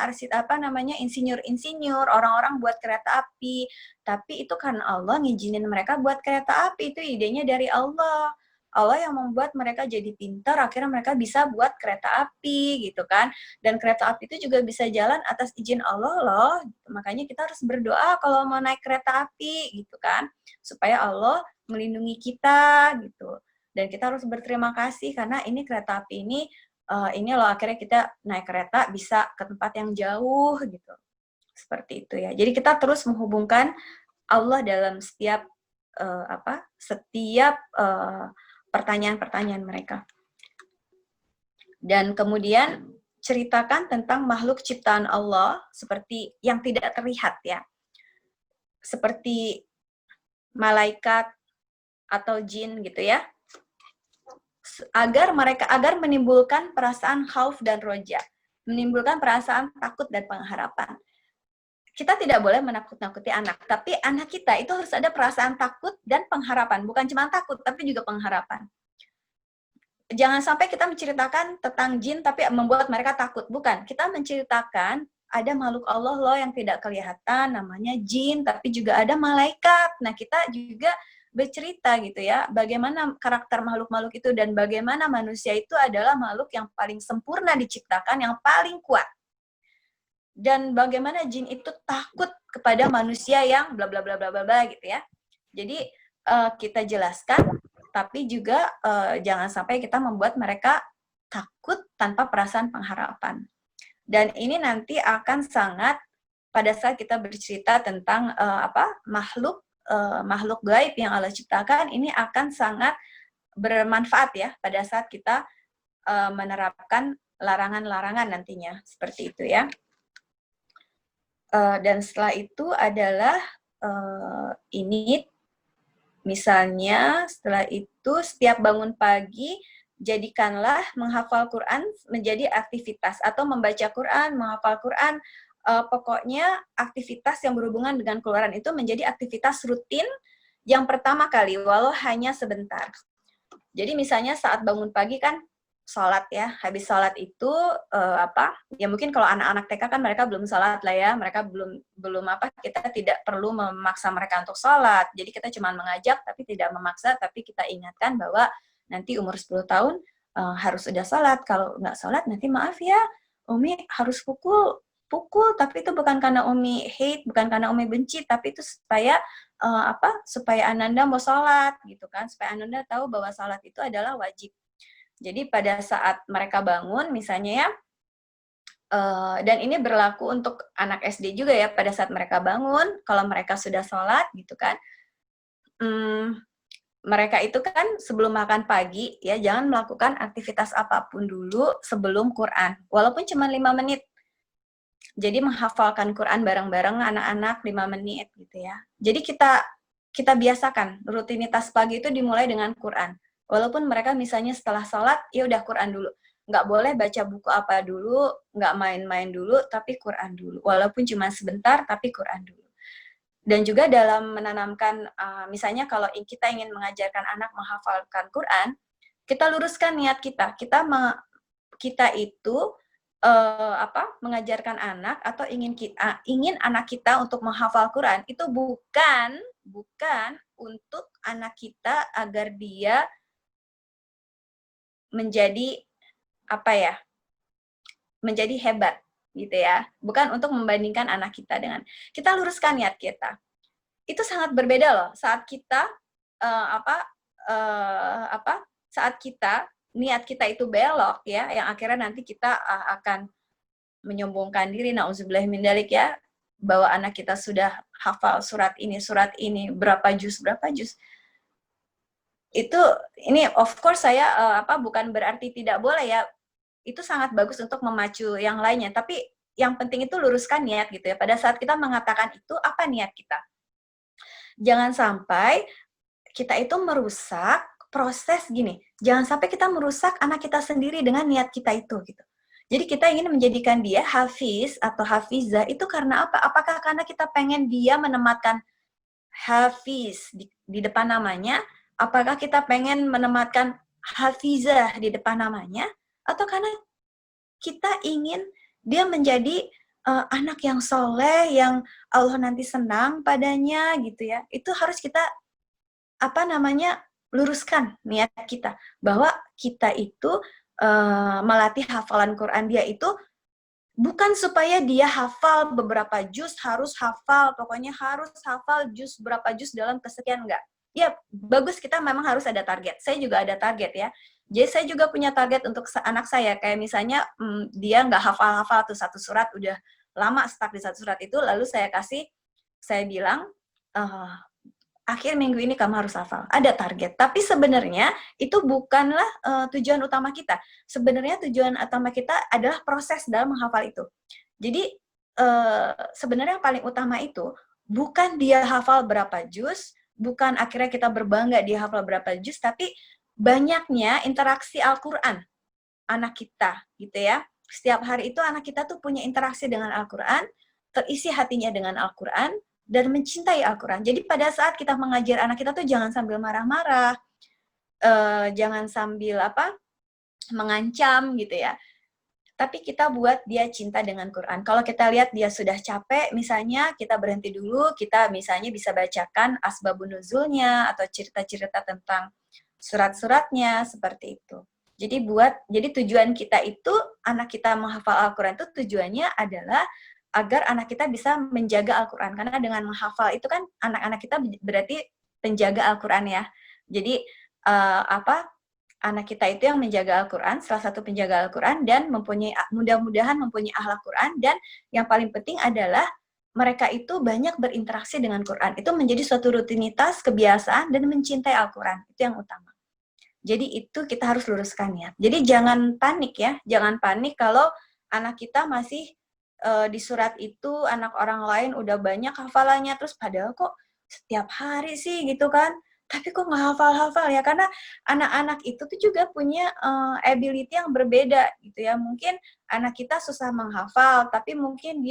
insinyur-insinyur, orang-orang buat kereta api. Tapi itu kan Allah ngizinin mereka buat kereta api, itu idenya dari Allah. Allah yang membuat mereka jadi pintar, akhirnya mereka bisa buat kereta api gitu kan. Dan kereta api itu juga bisa jalan atas izin Allah loh. Makanya kita harus berdoa kalau mau naik kereta api gitu kan, supaya Allah melindungi kita gitu. Dan kita harus berterima kasih karena ini kereta api ini loh akhirnya kita naik kereta bisa ke tempat yang jauh gitu. Seperti itu ya. Jadi kita terus menghubungkan Allah dalam setiap pertanyaan-pertanyaan mereka. Dan kemudian ceritakan tentang makhluk ciptaan Allah seperti yang tidak terlihat ya. Seperti malaikat atau jin gitu ya. Agar menimbulkan perasaan khauf dan roja. menimbulkan perasaan takut dan pengharapan. Kita tidak boleh menakut-nakuti anak, tapi anak kita itu harus ada perasaan takut dan pengharapan, bukan cuma takut, tapi juga pengharapan. Jangan sampai kita menceritakan tentang jin tapi membuat mereka takut. Bukan, kita menceritakan ada makhluk Allah loh yang tidak kelihatan, namanya jin, tapi juga ada malaikat. Nah, kita juga bercerita gitu ya, bagaimana karakter makhluk-makhluk itu dan bagaimana manusia itu adalah makhluk yang paling sempurna diciptakan, yang paling kuat. Dan bagaimana jin itu takut kepada manusia yang bla bla bla bla bla gitu ya. Jadi kita jelaskan, tapi juga jangan sampai kita membuat mereka takut tanpa perasaan pengharapan. Dan ini nanti akan sangat pada saat kita bercerita tentang makhluk gaib yang Allah ciptakan, ini akan sangat bermanfaat ya pada saat kita menerapkan larangan-larangan nantinya seperti itu ya. Dan setelah itu adalah ini, misalnya setelah itu setiap bangun pagi jadikanlah menghafal Quran menjadi aktivitas atau membaca Quran, menghafal Quran, pokoknya aktivitas yang berhubungan dengan Quran itu menjadi aktivitas rutin yang pertama kali, walau hanya sebentar. Jadi misalnya saat bangun pagi kan sholat ya, habis sholat itu ya mungkin kalau anak-anak TK kan mereka belum sholat lah ya, mereka belum kita tidak perlu memaksa mereka untuk sholat, jadi kita cuma mengajak tapi tidak memaksa, tapi kita ingatkan bahwa nanti umur 10 tahun harus sudah sholat, kalau nggak sholat nanti maaf ya, Umi harus pukul, tapi itu bukan karena Umi hate, bukan karena Umi benci, tapi itu supaya supaya Ananda mau sholat gitu kan, supaya Ananda tahu bahwa sholat itu adalah wajib. Jadi pada saat mereka bangun, misalnya ya, dan ini berlaku untuk anak SD juga ya, pada saat mereka bangun, kalau mereka sudah sholat gitu kan, mereka itu kan sebelum makan pagi, ya jangan melakukan aktivitas apapun dulu sebelum Quran, walaupun cuma 5 menit. Jadi menghafalkan Quran bareng-bareng anak-anak 5 menit gitu ya. Jadi kita biasakan, rutinitas pagi itu dimulai dengan Quran. Walaupun mereka misalnya setelah sholat, ya udah Quran dulu. Nggak boleh baca buku apa dulu, nggak main-main dulu, tapi Quran dulu. Walaupun cuma sebentar, tapi Quran dulu. Dan juga dalam menanamkan, misalnya kalau kita ingin mengajarkan anak menghafalkan Quran, kita luruskan niat kita. Kita itu mengajarkan anak atau ingin anak kita untuk menghafal Quran itu bukan untuk anak kita agar dia menjadi menjadi hebat gitu ya, bukan untuk membandingkan anak kita dengan, kita luruskan niat kita. Itu sangat berbeda loh saat kita saat kita niat kita itu belok ya, yang akhirnya nanti kita akan menyombongkan diri, nauzubillah min dzalik ya, bahwa anak kita sudah hafal surat ini, berapa juz. Ini of course saya bukan berarti tidak boleh ya, itu sangat bagus untuk memacu yang lainnya, tapi yang penting itu luruskan niat gitu ya. Pada saat kita mengatakan itu, apa niat kita? Jangan sampai kita itu merusak proses gini, jangan sampai kita merusak anak kita sendiri dengan niat kita itu gitu. Jadi kita ingin menjadikan dia hafiz atau hafizah itu karena apa? Apakah karena kita pengen dia menempatkan hafiz di depan namanya? Apakah kita pengen menempatkan hafizah di depan namanya? Atau karena kita ingin dia menjadi anak yang soleh, yang Allah nanti senang padanya gitu ya. Itu harus kita luruskan niat kita. Bahwa kita itu melatih hafalan Quran dia itu bukan supaya dia hafal beberapa juz, harus hafal, pokoknya harus hafal berapa juz dalam kesekian, enggak. Ya, bagus, kita memang harus ada target. Saya juga ada target ya. Jadi saya juga punya target untuk anak saya. Kayak misalnya dia nggak hafal-hafal tuh satu surat, udah lama stuck di satu surat itu, lalu saya bilang, akhir minggu ini kamu harus hafal. Ada target. Tapi sebenarnya itu bukanlah tujuan utama kita. Sebenarnya tujuan utama kita adalah proses dalam menghafal itu. Jadi sebenarnya yang paling utama itu bukan dia hafal berapa juz, bukan akhirnya kita berbangga dia hafal berapa juz, tapi banyaknya interaksi Al-Quran anak kita gitu ya. setiap hari itu anak kita tuh punya interaksi dengan Al-Quran, terisi hatinya dengan Al-Quran, dan mencintai Al-Quran. Jadi pada saat kita mengajar anak kita tuh jangan sambil marah-marah, jangan sambil mengancam gitu ya. Tapi kita buat dia cinta dengan Quran. Kalau kita lihat dia sudah capek, misalnya kita berhenti dulu, kita misalnya bisa bacakan asbabun nuzulnya atau cerita-cerita tentang surat-suratnya seperti itu. Jadi tujuan kita itu anak kita menghafal Al-Quran itu tujuannya adalah agar anak kita bisa menjaga Al-Quran. Karena dengan menghafal itu kan anak-anak kita berarti penjaga Al-Quran ya. Jadi anak kita itu yang menjaga Al-Quran, salah satu penjaga Al-Quran, dan mudah-mudahan mempunyai akhlak Quran, dan yang paling penting adalah mereka itu banyak berinteraksi dengan Quran. Itu menjadi suatu rutinitas, kebiasaan, dan mencintai Al-Quran. Itu yang utama. Jadi itu kita harus luruskan ya. Jadi jangan panik ya, jangan panik kalau anak kita masih di surat itu, anak orang lain udah banyak hafalannya, terus padahal kok setiap hari sih gitu kan, tapi kok nggak hafal-hafal ya, karena anak-anak itu tuh juga punya ability yang berbeda gitu ya. Mungkin anak kita susah menghafal, tapi mungkin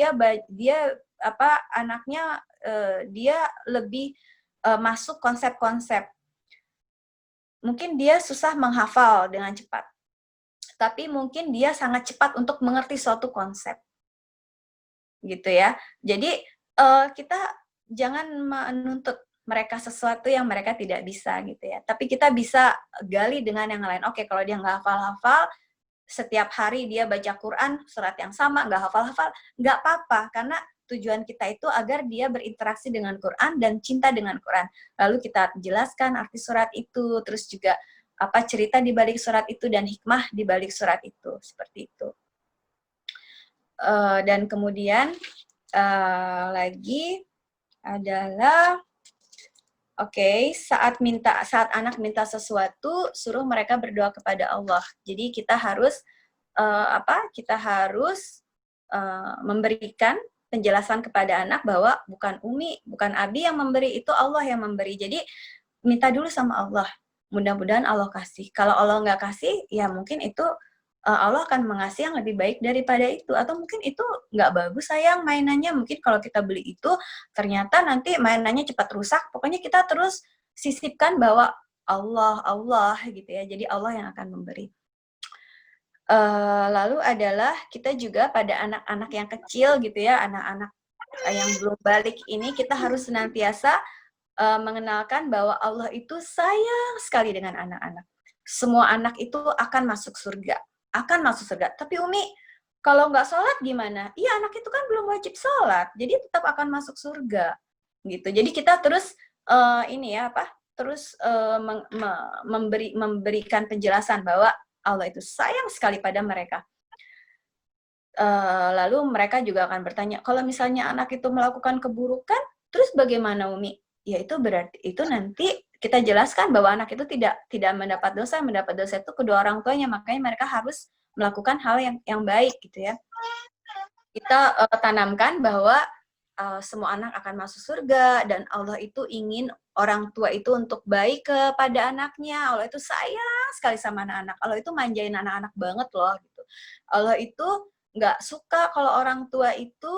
anaknya dia lebih masuk konsep-konsep. Mungkin dia susah menghafal dengan cepat, tapi mungkin dia sangat cepat untuk mengerti suatu konsep. Gitu ya. Jadi kita jangan menuntut mereka sesuatu yang mereka tidak bisa gitu ya. Tapi kita bisa gali dengan yang lain. Oke, kalau dia nggak hafal-hafal, setiap hari dia baca Quran, surat yang sama, nggak hafal-hafal, nggak apa-apa. Karena tujuan kita itu agar dia berinteraksi dengan Quran dan cinta dengan Quran. Lalu kita jelaskan arti surat itu, terus juga apa cerita di balik surat itu dan hikmah di balik surat itu. Seperti itu. Dan kemudian lagi adalah saat anak minta sesuatu, suruh mereka berdoa kepada Allah. Jadi kita harus memberikan penjelasan kepada anak bahwa bukan Umi, bukan Abi yang memberi, itu Allah yang memberi. Jadi minta dulu sama Allah. Mudah-mudahan Allah kasih. Kalau Allah nggak kasih, ya mungkin itu Allah akan mengasih yang lebih baik daripada itu. Atau mungkin itu nggak bagus sayang mainannya. Mungkin kalau kita beli itu, ternyata nanti mainannya cepat rusak. Pokoknya kita terus sisipkan bahwa Allah gitu ya. Jadi Allah yang akan memberi. Lalu adalah kita juga pada anak-anak yang kecil gitu ya, anak-anak yang belum balik ini, kita harus senantiasa mengenalkan bahwa Allah itu sayang sekali dengan anak-anak. Semua anak itu akan masuk surga. Tapi Umi, kalau nggak sholat gimana? Iya, anak itu kan belum wajib sholat, jadi tetap akan masuk surga. Gitu. Jadi kita terus memberikan penjelasan bahwa Allah itu sayang sekali pada mereka. Lalu mereka juga akan bertanya, kalau misalnya anak itu melakukan keburukan, terus bagaimana Umi? Ya itu berarti itu nanti kita jelaskan bahwa anak itu tidak mendapat dosa itu kedua orang tuanya, makanya mereka harus melakukan hal yang baik gitu ya. Kita tanamkan bahwa semua anak akan masuk surga dan Allah itu ingin orang tua itu untuk baik kepada anaknya. Allah itu sayang sekali sama anak-anak. Allah itu manjain anak-anak banget loh gitu. Allah itu nggak suka kalau orang tua itu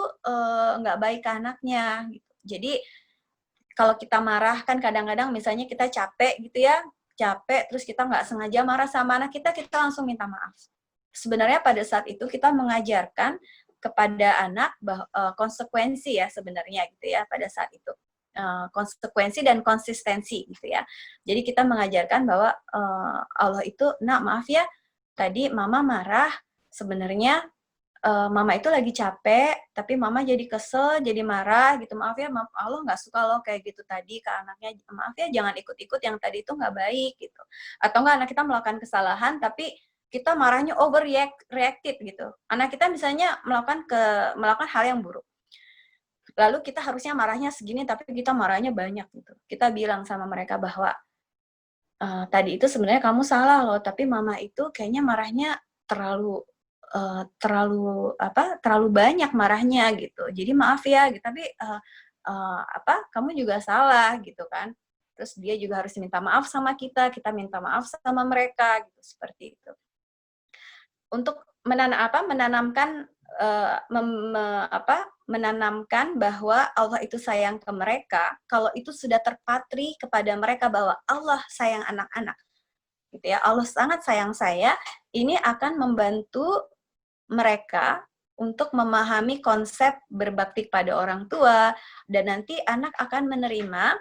nggak baik ke anaknya gitu. Jadi kalau kita marah kan kadang-kadang misalnya kita capek gitu ya, terus kita nggak sengaja marah sama anak kita langsung minta maaf. Sebenarnya pada saat itu kita mengajarkan kepada anak konsekuensi ya sebenarnya gitu ya pada saat itu. Konsekuensi dan konsistensi gitu ya. Jadi kita mengajarkan bahwa Allah itu, nak maaf ya, tadi mama marah, sebenarnya mama itu lagi capek, tapi mama jadi kesel, jadi marah gitu. Maaf ya, maaf, Allah nggak suka loh kayak gitu tadi ke anaknya. Maaf ya, jangan ikut-ikut yang tadi itu nggak baik gitu. Atau nggak anak kita melakukan kesalahan, tapi kita marahnya overreacted gitu. Anak kita misalnya melakukan hal yang buruk. Lalu kita harusnya marahnya segini, tapi kita marahnya banyak gitu. Kita bilang sama mereka bahwa tadi itu sebenarnya kamu salah loh, tapi mama itu kayaknya marahnya terlalu banyak marahnya gitu. Jadi maaf ya, gitu. Tapi kamu juga salah gitu kan. Terus dia juga harus minta maaf sama kita minta maaf sama mereka gitu, seperti itu. Untuk menanamkan menanamkan bahwa Allah itu sayang ke mereka. Kalau itu sudah terpatri kepada mereka bahwa Allah sayang anak-anak, gitu ya. Allah sangat sayang saya. Ini akan membantu mereka untuk memahami konsep berbakti pada orang tua, dan nanti anak akan menerima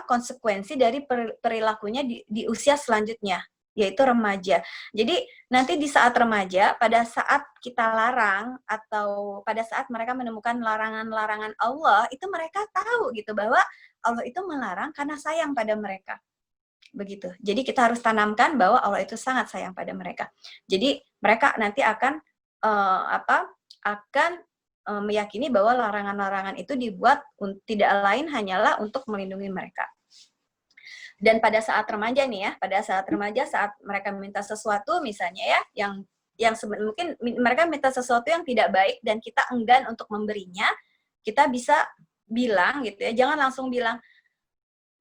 konsekuensi dari perilakunya di usia selanjutnya, yaitu remaja. Jadi nanti di saat remaja, pada saat kita larang atau pada saat mereka menemukan larangan-larangan Allah, itu mereka tahu gitu bahwa Allah itu melarang karena sayang pada mereka. Begitu. Jadi kita harus tanamkan bahwa Allah itu sangat sayang pada mereka. Jadi mereka nanti akan meyakini bahwa larangan-larangan itu dibuat tidak lain hanyalah untuk melindungi mereka. Dan pada saat remaja nih ya, saat mereka minta sesuatu misalnya ya, yang mungkin mereka minta sesuatu yang tidak baik dan kita enggan untuk memberinya, kita bisa bilang gitu ya, jangan langsung bilang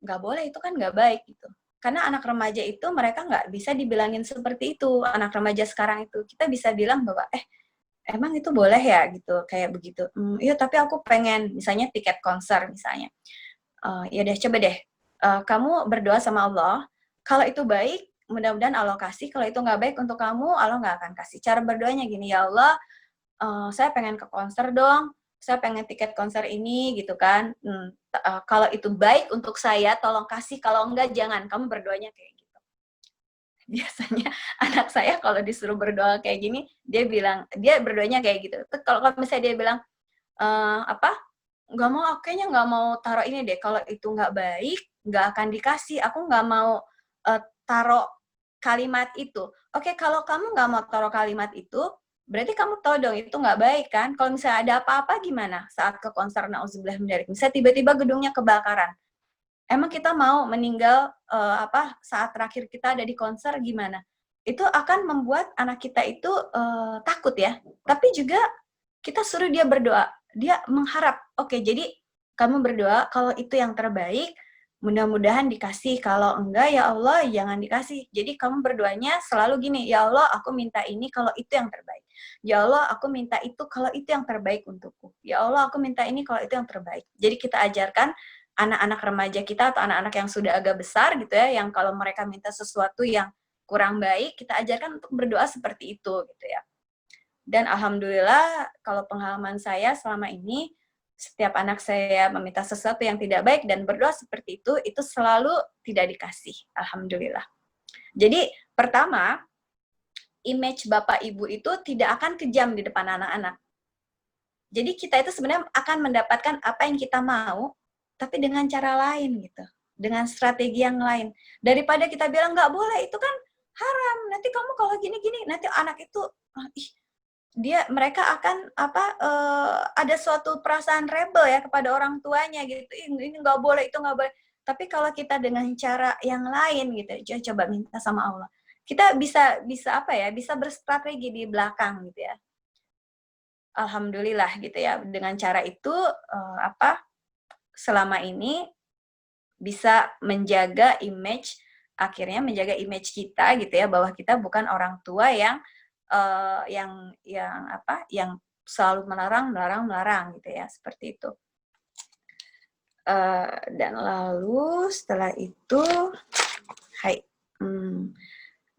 nggak boleh, itu kan nggak baik gitu. Karena anak remaja itu mereka nggak bisa dibilangin seperti itu. Anak remaja sekarang itu kita bisa bilang bahwa emang itu boleh ya gitu, kayak begitu. Iya, tapi aku pengen misalnya tiket konser misalnya. Ya deh, coba deh kamu berdoa sama Allah. Kalau itu baik, mudah-mudahan Allah kasih. Kalau itu nggak baik untuk kamu, Allah nggak akan kasih. Cara berdoanya gini, ya Allah, saya pengen ke konser dong. Saya pengen tiket konser ini gitu kan. Kalau itu baik untuk saya, tolong kasih. Kalau enggak, jangan. Kamu berdoanya kayak gitu. Biasanya anak saya kalau disuruh berdoa kayak gini, dia berdoanya kayak gitu. Kalau misalnya dia bilang nggak mau, kayaknya nggak mau taruh ini deh, kalau itu nggak baik nggak akan dikasih, aku nggak mau taruh kalimat itu. Oke, kalau kamu nggak mau taruh kalimat itu, berarti kamu tahu dong itu nggak baik kan. Kalau misalnya ada apa-apa gimana saat ke konser, nauzubillah min dzalik, misalnya tiba-tiba gedungnya kebakaran, emang kita mau meninggal saat terakhir kita ada di konser gimana? Itu akan membuat anak kita itu takut ya. Tapi juga kita suruh dia berdoa. Dia mengharap, oke, jadi kamu berdoa kalau itu yang terbaik, mudah-mudahan dikasih. Kalau enggak, ya Allah, jangan dikasih. Jadi kamu berdoanya selalu gini, ya Allah, aku minta ini kalau itu yang terbaik. Ya Allah, aku minta itu kalau itu yang terbaik untukku. Ya Allah, aku minta ini kalau itu yang terbaik. Jadi kita ajarkan anak-anak remaja kita atau anak-anak yang sudah agak besar gitu ya, yang kalau mereka minta sesuatu yang kurang baik, kita ajarkan untuk berdoa seperti itu gitu ya. Dan alhamdulillah kalau pengalaman saya selama ini, setiap anak saya meminta sesuatu yang tidak baik dan berdoa seperti itu selalu tidak dikasih. Alhamdulillah. Jadi pertama, image Bapak Ibu itu tidak akan kejam di depan anak-anak. Jadi kita itu sebenarnya akan mendapatkan apa yang kita mau, tapi dengan cara lain gitu, dengan strategi yang lain. Daripada kita bilang nggak boleh, itu kan haram. Nanti kamu kalau gini-gini, nanti anak itu mereka akan ada suatu perasaan rebel ya kepada orang tuanya gitu. Ini nggak boleh, itu nggak boleh. Tapi kalau kita dengan cara yang lain gitu, coba minta sama Allah. Kita bisa bisa berstrategi di belakang gitu ya. Alhamdulillah gitu ya. Dengan cara itu selama ini bisa akhirnya menjaga image kita gitu ya, bahwa kita bukan orang tua yang selalu melarang gitu ya, seperti itu. Dan lalu setelah itu,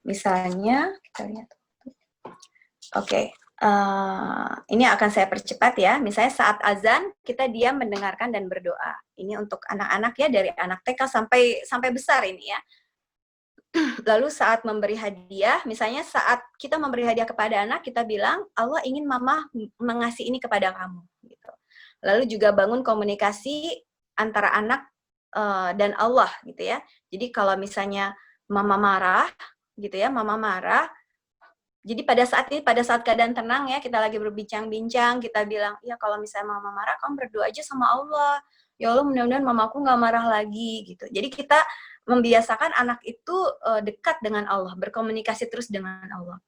misalnya kita lihat, oke. Ini akan saya percepat ya. Misalnya saat azan kita diam mendengarkan dan berdoa. Ini untuk anak-anak ya, dari anak TK sampai besar ini ya. Lalu saat memberi hadiah, misalnya saat kita memberi hadiah kepada anak, kita bilang Allah ingin mama mengasih ini kepada kamu. Gitu. Lalu juga bangun komunikasi antara anak dan Allah gitu ya. Jadi kalau misalnya mama marah gitu ya, jadi pada saat keadaan tenang ya, kita lagi berbincang-bincang, kita bilang, ya kalau misalnya mama marah, kamu berdoa aja sama Allah. Ya Allah, mudah-mudahan mamaku nggak marah lagi gitu. Jadi kita membiasakan anak itu dekat dengan Allah, berkomunikasi terus dengan Allah.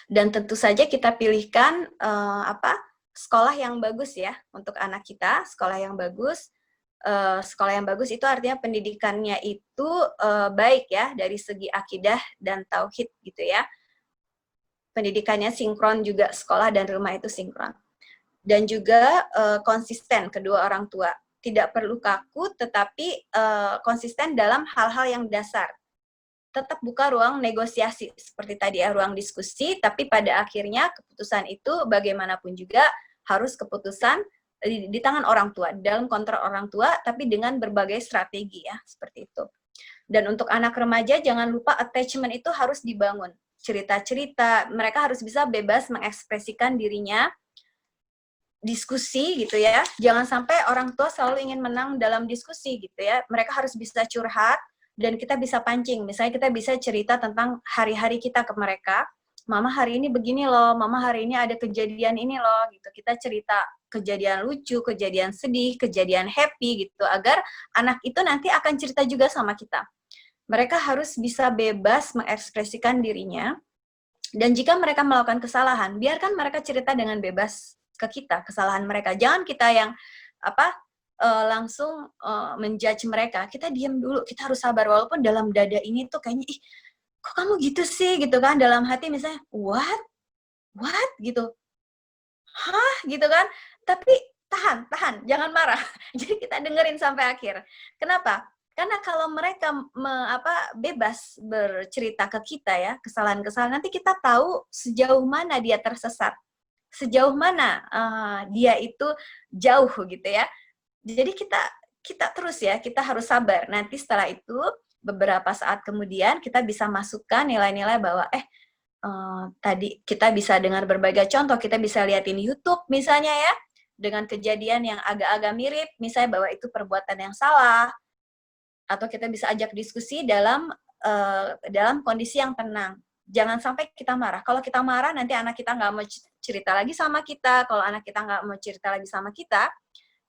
Dan tentu saja kita pilihkan sekolah yang bagus ya untuk anak kita, sekolah yang bagus. Sekolah yang bagus itu artinya pendidikannya itu baik ya dari segi akidah dan tauhid gitu ya. pendidikannya sinkron juga, sekolah dan rumah itu sinkron. Dan juga konsisten kedua orang tua. Tidak perlu kaku, tetapi konsisten dalam hal-hal yang dasar. Tetap buka ruang negosiasi, seperti tadi ya, ruang diskusi, tapi pada akhirnya keputusan itu bagaimanapun juga harus keputusan di tangan orang tua, dalam kontrol orang tua, tapi dengan berbagai strategi ya, seperti itu. Dan untuk anak remaja, jangan lupa attachment itu harus dibangun. Cerita-cerita, mereka harus bisa bebas mengekspresikan dirinya, diskusi gitu ya. Jangan sampai orang tua selalu ingin menang dalam diskusi gitu ya. Mereka harus bisa curhat dan kita bisa pancing. Misalnya kita bisa cerita tentang hari-hari kita ke mereka. Mama hari ini begini loh, mama hari ini ada kejadian ini loh gitu. Kita cerita kejadian lucu, kejadian sedih, kejadian happy gitu agar anak itu nanti akan cerita juga sama kita. Mereka harus bisa bebas mengekspresikan dirinya. Dan jika mereka melakukan kesalahan, biarkan mereka cerita dengan bebas ke kita kesalahan mereka. Jangan kita yang langsung menjudge mereka. Kita diam dulu, kita harus sabar walaupun dalam dada ini tuh kayaknya ih kok kamu gitu sih gitu kan, dalam hati misalnya what gitu, hah gitu kan, tapi tahan, jangan marah. Jadi kita dengerin sampai akhir. Kenapa? Karena kalau mereka bebas bercerita ke kita ya, kesalahan-kesalahan, nanti kita tahu sejauh mana dia tersesat, sejauh mana dia itu jauh gitu ya. Jadi kita terus ya, kita harus sabar. Nanti setelah itu beberapa saat kemudian kita bisa masukkan nilai-nilai bahwa tadi kita bisa dengar berbagai contoh, kita bisa liatin YouTube misalnya ya, dengan kejadian yang agak-agak mirip, misalnya bahwa itu perbuatan yang salah, atau kita bisa ajak diskusi dalam kondisi yang tenang. Jangan sampai kita marah. Kalau kita marah, nanti anak kita nggak mau cerita lagi sama kita. Kalau anak kita nggak mau cerita lagi sama kita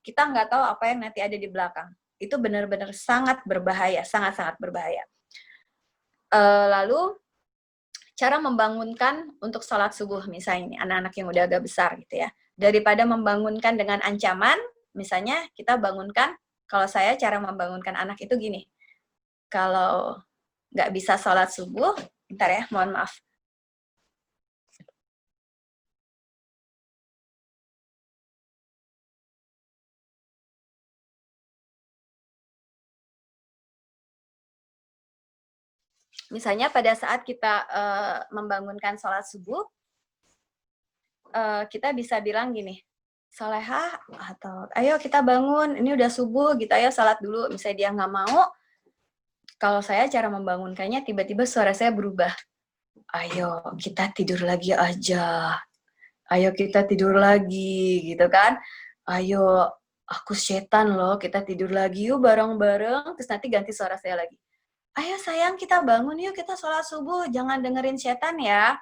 nggak tahu apa yang nanti ada di belakang. Itu benar-benar sangat berbahaya, sangat-sangat berbahaya. Lalu, cara membangunkan untuk sholat subuh, misalnya anak-anak yang udah agak besar gitu ya. Daripada membangunkan dengan ancaman, misalnya kita bangunkan, kalau saya cara membangunkan anak itu gini, kalau nggak bisa sholat subuh, bentar ya, mohon maaf. Misalnya pada saat kita membangunkan sholat subuh, kita bisa bilang gini, Solehah, atau ayo kita bangun, ini udah subuh gitu, ayo sholat dulu. Misalnya dia nggak mau, kalau saya cara membangunkannya tiba-tiba suara saya berubah. Ayo kita tidur lagi aja. Ayo kita tidur lagi gitu kan. Ayo aku setan loh, kita tidur lagi yuk bareng-bareng. Terus nanti ganti suara saya lagi. Ayo sayang kita bangun yuk, kita sholat subuh, jangan dengerin setan ya.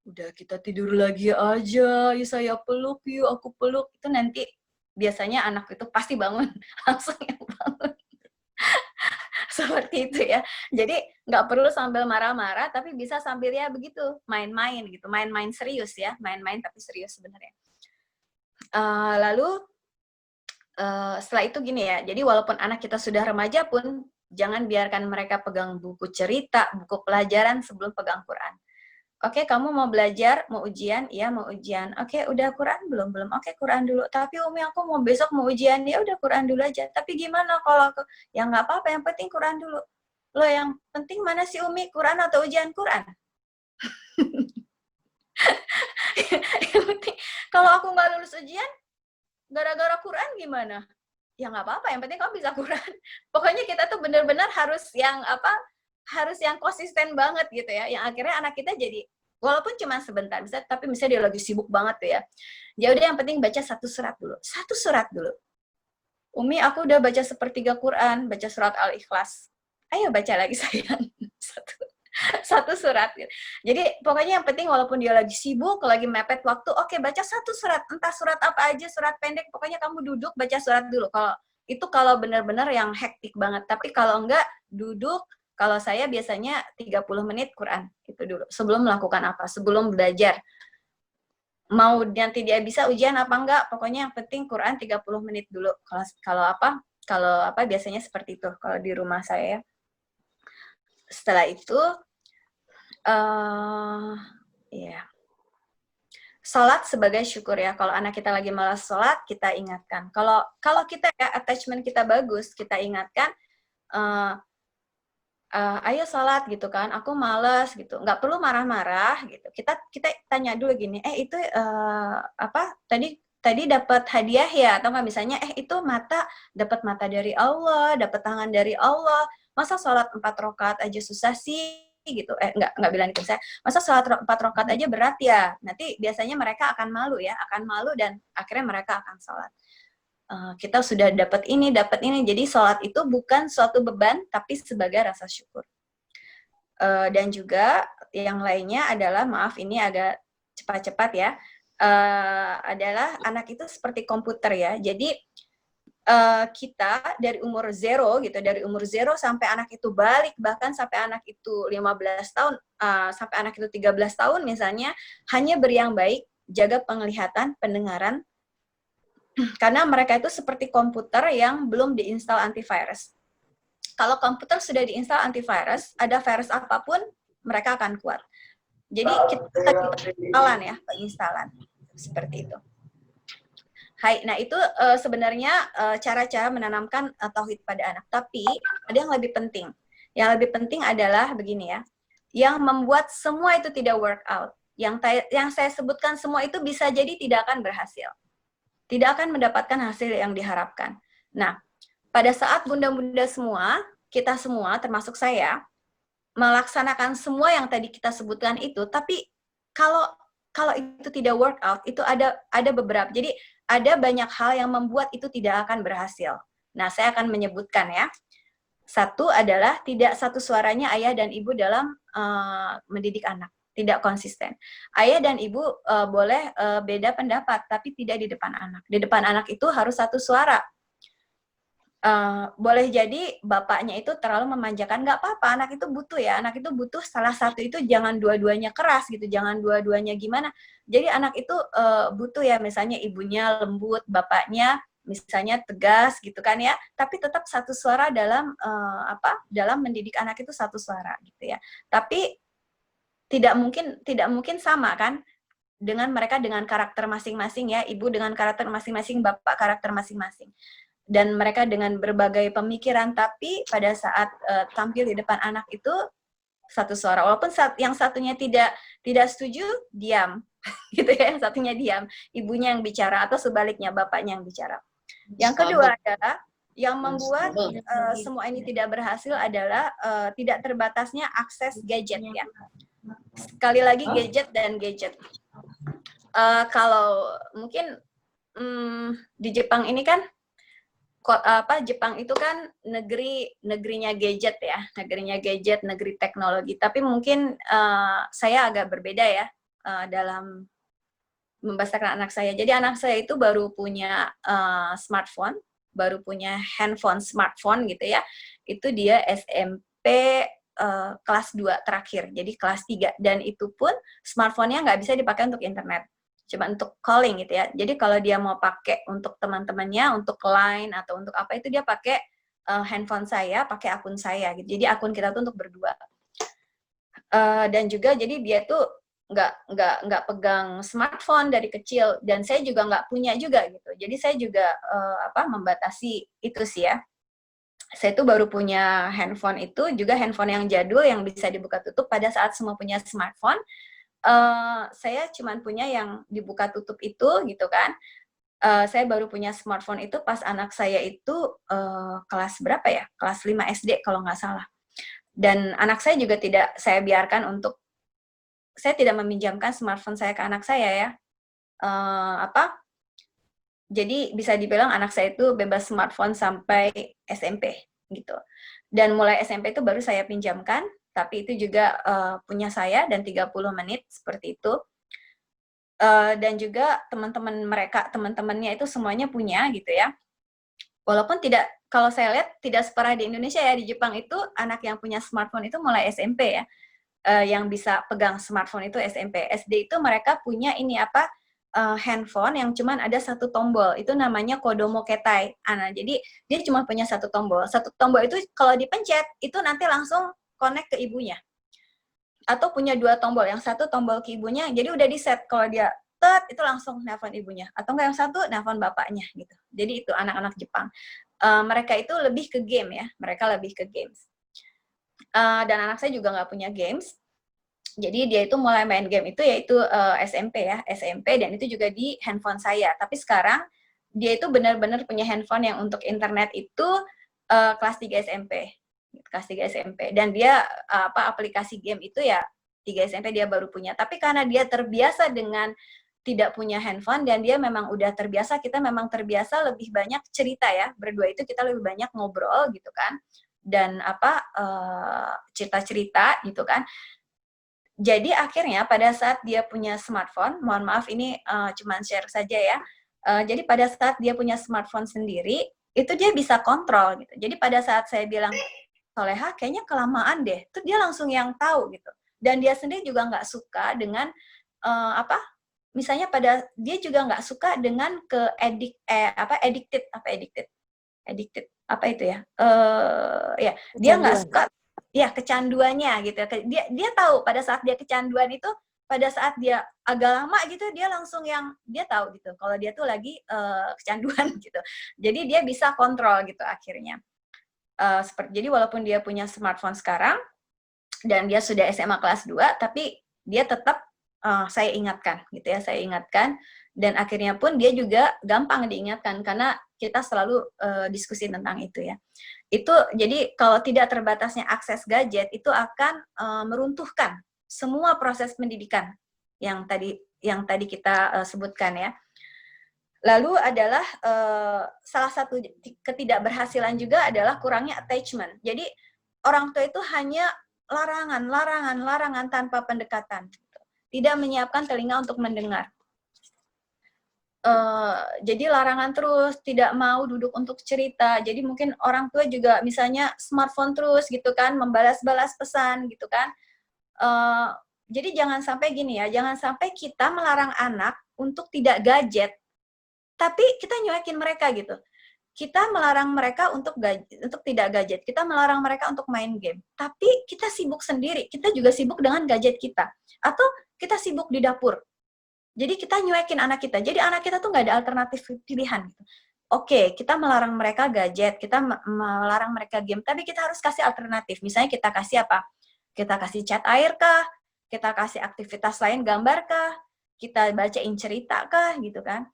Udah kita tidur lagi aja, yuk saya peluk yuk, aku peluk. Itu nanti biasanya anak itu pasti bangun, langsung yang bangun. Seperti itu ya. Jadi nggak perlu sambil marah-marah, tapi bisa sambil ya begitu, main-main gitu, main-main serius ya, main-main tapi serius sebenarnya. Lalu setelah itu gini ya, jadi walaupun anak kita sudah remaja pun, jangan biarkan mereka pegang buku cerita, buku pelajaran sebelum pegang Quran. Oke, kamu mau belajar, mau ujian? Iya, mau ujian. Oke, udah Quran belum? Belum. Oke, Quran dulu. Tapi Umi, aku mau besok mau ujian. Ya udah Quran dulu aja. Tapi gimana kalau ya nggak apa-apa, yang penting Quran dulu. Loh, yang penting mana sih Umi, Quran atau ujian Quran? Yang penting, kalau aku nggak lulus ujian, gara-gara Quran gimana? Ya nggak apa-apa, yang penting kamu bisa Quran. Pokoknya kita tuh benar-benar harus yang konsisten banget gitu ya, yang akhirnya anak kita jadi walaupun cuma sebentar, tapi misalnya dia lagi sibuk banget tuh ya, ya udah yang penting baca satu surat dulu. Umi, aku udah baca sepertiga Quran, baca surat Al-Ikhlas. Ayo baca lagi sayang, satu surat. Jadi pokoknya yang penting walaupun dia lagi sibuk, lagi mepet waktu, oke baca satu surat, entah surat apa aja, surat pendek, pokoknya kamu duduk baca surat dulu. Kalau benar-benar yang hektik banget, tapi kalau enggak duduk. Kalau saya biasanya 30 menit Quran itu dulu sebelum melakukan apa, sebelum belajar. Mau nanti dia bisa ujian apa enggak, pokoknya yang penting Quran 30 menit dulu. Kalau biasanya seperti itu kalau di rumah saya. Setelah itu Iya. Sholat sebagai syukur ya. Kalau anak kita lagi malas sholat, kita ingatkan. Kalau kita ya attachment kita bagus, kita ingatkan, ayo sholat gitu kan, aku males gitu. Nggak perlu marah-marah gitu. Kita tanya dulu gini, itu apa tadi dapat hadiah ya, atau nggak misalnya itu dapat mata dari Allah, dapat tangan dari Allah. Masa sholat 4 rakaat aja susah sih gitu. Nggak bilang gitu saya. Masa sholat 4 rakaat aja berat ya. Nanti biasanya mereka akan malu ya, akan malu dan akhirnya mereka akan sholat. Kita sudah dapat ini. Jadi sholat itu bukan suatu beban, tapi sebagai rasa syukur. Dan juga yang lainnya adalah, maaf ini agak cepat-cepat ya, adalah anak itu seperti komputer ya. Jadi kita dari umur 0 gitu, dari umur 0 sampai anak itu balik, bahkan sampai anak itu 15 tahun, sampai anak itu 13 tahun misalnya, hanya beri yang baik, jaga penglihatan, pendengaran, karena mereka itu seperti komputer yang belum diinstal antivirus. Kalau komputer sudah diinstal antivirus, ada virus apapun, mereka akan kuat. Jadi kita penginstalan seperti itu. Hai, nah itu sebenarnya cara-cara menanamkan tauhid pada anak. Tapi ada yang lebih penting. Yang lebih penting adalah begini ya, yang membuat semua itu tidak work out. Yang saya sebutkan semua itu bisa jadi tidak akan berhasil. Tidak akan mendapatkan hasil yang diharapkan. Nah, pada saat bunda-bunda semua, kita semua, termasuk saya, melaksanakan semua yang tadi kita sebutkan itu, tapi kalau itu tidak work out, itu ada beberapa. Jadi, ada banyak hal yang membuat itu tidak akan berhasil. Nah, saya akan menyebutkan ya. Satu adalah tidak satu suaranya ayah dan ibu dalam mendidik anak. Tidak konsisten. Ayah dan ibu boleh beda pendapat, tapi tidak di depan anak. Di depan anak itu harus satu suara. Boleh jadi bapaknya itu terlalu memanjakan, nggak apa-apa, anak itu butuh ya, anak itu butuh salah satu itu, jangan dua-duanya keras gitu, jangan dua-duanya gimana. Jadi anak itu butuh ya, misalnya ibunya lembut, bapaknya misalnya tegas gitu kan ya, tapi tetap satu suara dalam dalam mendidik anak itu satu suara gitu ya. Tapi tidak mungkin sama kan dengan mereka dengan karakter masing-masing ya, ibu dengan karakter masing-masing, bapak karakter masing-masing, dan mereka dengan berbagai pemikiran, tapi pada saat tampil di depan anak itu satu suara, walaupun yang satunya tidak setuju, diam gitu ya, yang satunya diam, ibunya yang bicara atau sebaliknya bapaknya yang bicara. Yang kedua adalah yang membuat semua ini tidak berhasil adalah tidak terbatasnya akses gadget ya. Sekali lagi gadget dan gadget. Kalau mungkin di Jepang ini kan Jepang itu kan negerinya gadget ya, negeri teknologi. Tapi mungkin saya agak berbeda ya dalam membesarkan anak saya. Jadi anak saya itu baru punya smartphone, baru punya handphone smartphone gitu ya. Itu dia SMP kelas 2 terakhir, jadi kelas 3. Dan itu pun smartphone-nya nggak bisa dipakai untuk internet, cuma untuk calling gitu ya. Jadi kalau dia mau pakai untuk teman-temannya, untuk line atau untuk apa, itu dia pakai handphone saya, pakai akun saya gitu. Jadi akun kita tuh untuk berdua. Dan juga jadi dia tuh nggak pegang smartphone dari kecil, dan saya juga nggak punya juga gitu. Jadi saya juga membatasi itu sih ya. Saya tuh baru punya handphone itu juga handphone yang jadul yang bisa dibuka tutup. Pada saat semua punya smartphone, saya cuma punya yang dibuka tutup itu gitu kan. Saya baru punya smartphone itu pas anak saya itu kelas berapa ya? Kelas 5 SD kalau nggak salah. Dan anak saya juga tidak saya biarkan saya tidak meminjamkan smartphone saya ke anak saya ya. Jadi bisa dibilang anak saya itu bebas smartphone sampai SMP gitu. Dan mulai SMP itu baru saya pinjamkan, tapi itu juga punya saya dan 30 menit seperti itu. Dan juga teman-temannya itu semuanya punya gitu ya. Walaupun kalau saya lihat tidak separah di Indonesia ya, di Jepang itu anak yang punya smartphone itu mulai SMP ya. Yang bisa pegang smartphone itu SMP. SD itu mereka punya handphone yang cuma ada satu tombol, itu namanya Kodomo Ketai. Jadi dia cuma punya satu tombol. Satu tombol itu kalau dipencet, itu nanti langsung connect ke ibunya. atau punya 2 tombol, yang satu tombol ke ibunya, jadi udah di set kalau dia itu langsung nelpon ibunya, atau enggak yang satu nelpon bapaknya gitu. Jadi itu anak-anak Jepang. Mereka itu lebih ke game ya, mereka lebih ke games. Dan anak saya juga nggak punya games, jadi dia itu mulai main game itu yaitu SMP ya, SMP, dan itu juga di handphone saya. Tapi sekarang dia itu benar-benar punya handphone yang untuk internet itu kelas 3 SMP. Kelas 3 SMP. Dan dia aplikasi game itu ya 3 SMP dia baru punya. Tapi karena dia terbiasa dengan tidak punya handphone dan dia memang udah terbiasa, kita memang terbiasa lebih banyak cerita ya. Berdua itu kita lebih banyak ngobrol gitu kan. Dan cerita-cerita gitu kan. Jadi akhirnya pada saat dia punya smartphone, mohon maaf ini cuman share saja ya. Jadi pada saat dia punya smartphone sendiri, itu dia bisa kontrol gitu. Jadi pada saat saya bilang, Soleha kayaknya kelamaan deh, tuh dia langsung yang tahu gitu. Dan dia sendiri juga nggak suka dengan misalnya dia juga nggak suka dengan addicted apa itu ya? Ya dia nggak suka ya kecanduannya gitu. Dia tahu pada saat dia kecanduan itu, pada saat dia agak lama gitu dia langsung yang dia tahu gitu kalau dia tuh lagi kecanduan gitu. Jadi dia bisa kontrol gitu akhirnya. Jadi walaupun dia punya smartphone sekarang dan dia sudah SMA kelas 2, tapi dia tetap saya ingatkan gitu ya, saya ingatkan, dan akhirnya pun dia juga gampang diingatkan karena kita selalu diskusi tentang itu ya. Itu jadi kalau tidak terbatasnya akses gadget itu akan meruntuhkan semua proses pendidikan yang tadi kita sebutkan ya. Lalu adalah salah satu ketidakberhasilan juga adalah kurangnya attachment. Jadi orang tua itu hanya larangan tanpa pendekatan. Tidak menyiapkan telinga untuk mendengar. Jadi larangan terus, tidak mau duduk untuk cerita. Jadi mungkin orang tua juga misalnya smartphone terus gitu kan, membalas-balas pesan gitu kan. Jadi jangan sampai gini ya, jangan sampai kita melarang anak untuk tidak gadget, tapi kita nyuekin mereka gitu. Kita melarang mereka untuk tidak gadget, kita melarang mereka untuk main game, tapi kita sibuk sendiri, kita juga sibuk dengan gadget kita, atau kita sibuk di dapur. Jadi kita nyuekin anak kita, jadi anak kita tuh nggak ada alternatif pilihan. Gitu. Oke, kita melarang mereka gadget, kita melarang mereka game, tapi kita harus kasih alternatif. Misalnya kita kasih apa? Kita kasih cat air kah? Kita kasih aktivitas lain, gambar kah? Kita bacain cerita kah? Gitu kan?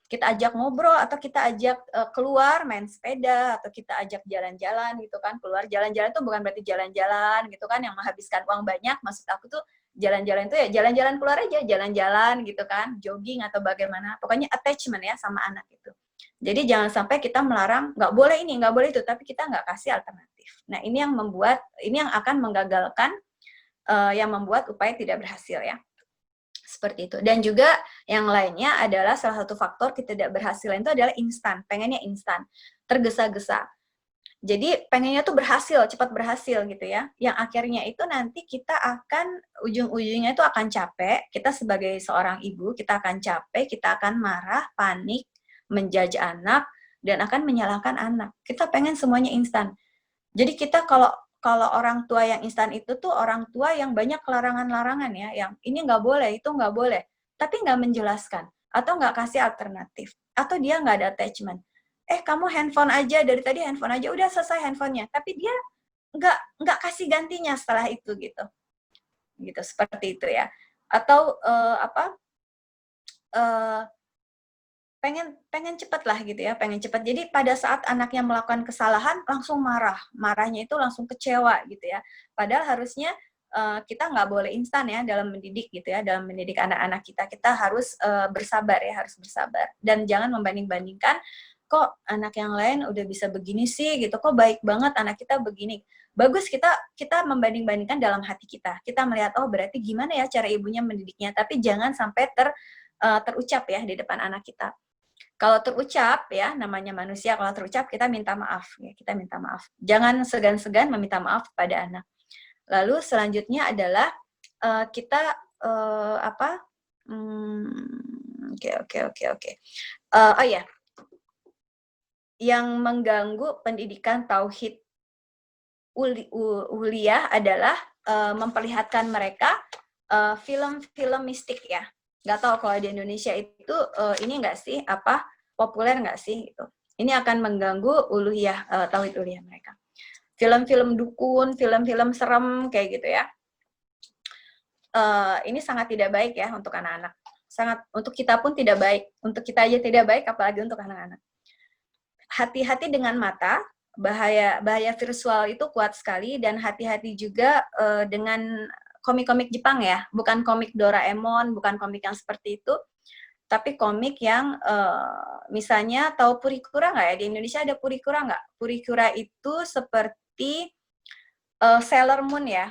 Kita ajak ngobrol atau kita ajak keluar main sepeda atau kita ajak jalan-jalan gitu kan. Keluar jalan-jalan itu bukan berarti jalan-jalan gitu kan yang menghabiskan uang banyak. Maksud aku tuh jalan-jalan itu ya jalan-jalan keluar aja, jalan-jalan gitu kan, jogging atau bagaimana. Pokoknya attachment ya sama anak itu. Jadi jangan sampai kita melarang nggak boleh ini, nggak boleh itu, tapi kita nggak kasih alternatif. Nah ini yang akan menggagalkan, yang membuat upaya tidak berhasil ya. Seperti itu. Dan juga yang lainnya adalah salah satu faktor ketidakberhasilan itu adalah instan. Pengennya instan. Tergesa-gesa. Jadi pengennya tuh berhasil, cepat berhasil gitu ya. Yang akhirnya itu nanti kita akan, ujung-ujungnya itu akan capek. Kita sebagai seorang ibu, kita akan capek, kita akan marah, panik, menjudge anak, dan akan menyalahkan anak. Kita pengen semuanya instan. Jadi kita kalau orang tua yang instan itu tuh orang tua yang banyak larangan-larangan ya, yang ini nggak boleh, itu nggak boleh, tapi nggak menjelaskan, atau nggak kasih alternatif, atau dia nggak ada attachment. Kamu handphone aja, dari tadi handphone aja, udah selesai handphonenya, tapi dia nggak kasih gantinya setelah itu gitu, seperti itu ya. Atau pengen cepat lah gitu ya, pengen cepat. Jadi pada saat anaknya melakukan kesalahan langsung marahnya itu langsung kecewa gitu ya. Padahal harusnya kita nggak boleh instan ya dalam mendidik gitu ya, dalam mendidik anak-anak kita. Kita harus bersabar ya, harus bersabar. Dan jangan membanding-bandingkan, kok anak yang lain udah bisa begini sih gitu, kok baik banget anak kita begini. Bagus kita membanding-bandingkan dalam hati kita. Kita melihat, oh berarti gimana ya cara ibunya mendidiknya, tapi jangan sampai terucap ya di depan anak kita. Kalau terucap ya, namanya manusia, kalau terucap kita minta maaf ya, kita minta maaf. Jangan segan-segan meminta maaf kepada anak. Lalu selanjutnya adalah kita oke. Oh ya, yang mengganggu pendidikan tauhid uliyah adalah memperlihatkan mereka film-film mistik ya. Nggak tahu kalau di Indonesia itu ini nggak sih populer nggak sih gitu. Ini akan mengganggu uluhiyah, tauhid uluhiyah mereka. Film-film dukun, film-film serem kayak gitu ya. Ini sangat tidak baik ya untuk anak-anak. Sangat untuk kita pun tidak baik. Untuk kita aja tidak baik, apalagi untuk anak-anak. Hati-hati dengan mata. Bahaya visual itu kuat sekali, dan hati-hati juga dengan komik-komik Jepang ya. Bukan komik Doraemon, bukan komik yang seperti itu. Tapi komik yang misalnya tahu Purikura nggak ya? Di Indonesia ada Purikura nggak? Purikura itu seperti Sailor Moon ya.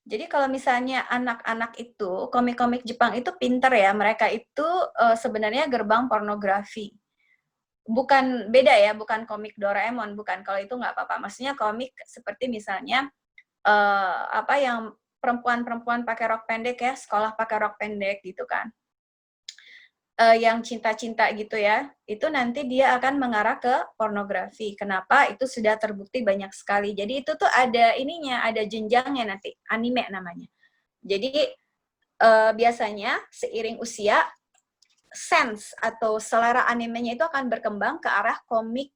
Jadi kalau misalnya anak-anak itu, komik-komik Jepang itu pinter ya, mereka itu sebenarnya gerbang pornografi. Bukan beda ya, bukan komik Doraemon, bukan. Kalau itu nggak apa-apa. Maksudnya komik seperti misalnya yang perempuan-perempuan pakai rok pendek ya, sekolah pakai rok pendek gitu kan. Yang cinta-cinta gitu ya, itu nanti dia akan mengarah ke pornografi. Kenapa? Itu sudah terbukti banyak sekali. Jadi itu tuh ada ininya, ada jenjangnya nanti, anime namanya. Jadi biasanya seiring usia, sense atau selera animenya itu akan berkembang ke arah komik,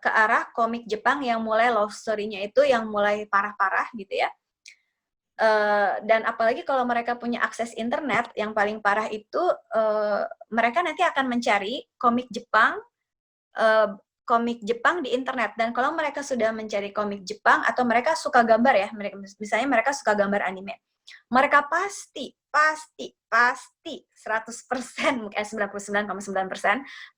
ke arah komik Jepang yang mulai love story-nya itu yang mulai parah-parah gitu ya. Dan apalagi kalau mereka punya akses internet, yang paling parah itu mereka nanti akan mencari komik Jepang di internet. Dan kalau mereka sudah mencari komik Jepang atau mereka suka gambar ya, misalnya mereka suka gambar anime, mereka pasti 100%, mungkin 99,9%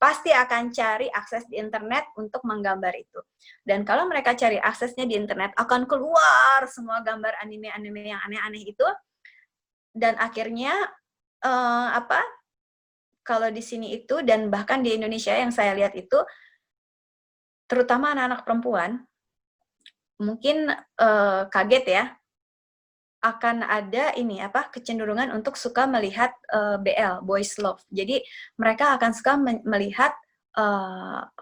pasti akan cari akses di internet untuk menggambar itu. Dan kalau mereka cari aksesnya di internet, akan keluar semua gambar anime-anime yang aneh-aneh itu. Dan akhirnya kalau di sini itu, dan bahkan di Indonesia yang saya lihat itu, terutama anak-anak perempuan, mungkin kaget ya, akan ada kecenderungan untuk suka melihat BL, boys love. Jadi mereka akan suka melihat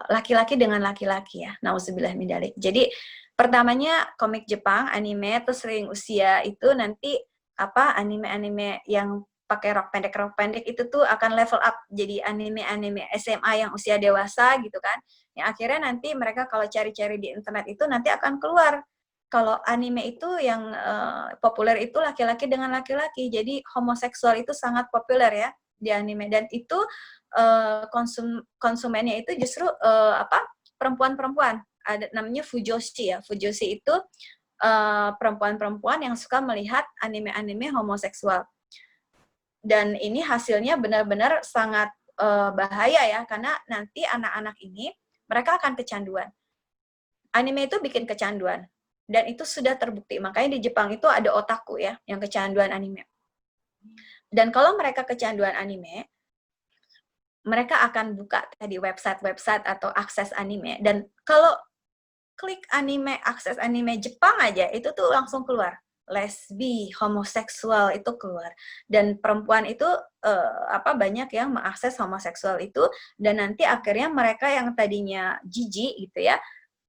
laki-laki dengan laki-laki ya. Nauzubillah min dzalik. Jadi pertamanya komik Jepang, anime, terus sering usia itu nanti anime-anime yang pakai rok pendek itu tuh akan level up jadi anime-anime SMA yang usia dewasa gitu kan. Yang akhirnya nanti mereka kalau cari-cari di internet itu nanti akan keluar. Kalau anime itu yang populer itu laki-laki dengan laki-laki, jadi homoseksual itu sangat populer ya di anime, dan itu konsumennya itu justru perempuan-perempuan. Ada namanya fujoshi ya. Fujoshi itu perempuan-perempuan yang suka melihat anime-anime homoseksual. Dan ini hasilnya benar-benar sangat bahaya ya, karena nanti anak-anak ini mereka akan kecanduan. Anime itu bikin kecanduan. Dan itu sudah terbukti. Makanya di Jepang itu ada otaku ya, yang kecanduan anime. Dan kalau mereka kecanduan anime, mereka akan buka tadi website-website atau akses anime. Dan kalau klik anime, akses anime Jepang aja, itu tuh langsung keluar. Lesbi, homoseksual itu keluar. Dan perempuan itu banyak yang mengakses homoseksual itu, dan nanti akhirnya mereka yang tadinya jijik gitu ya,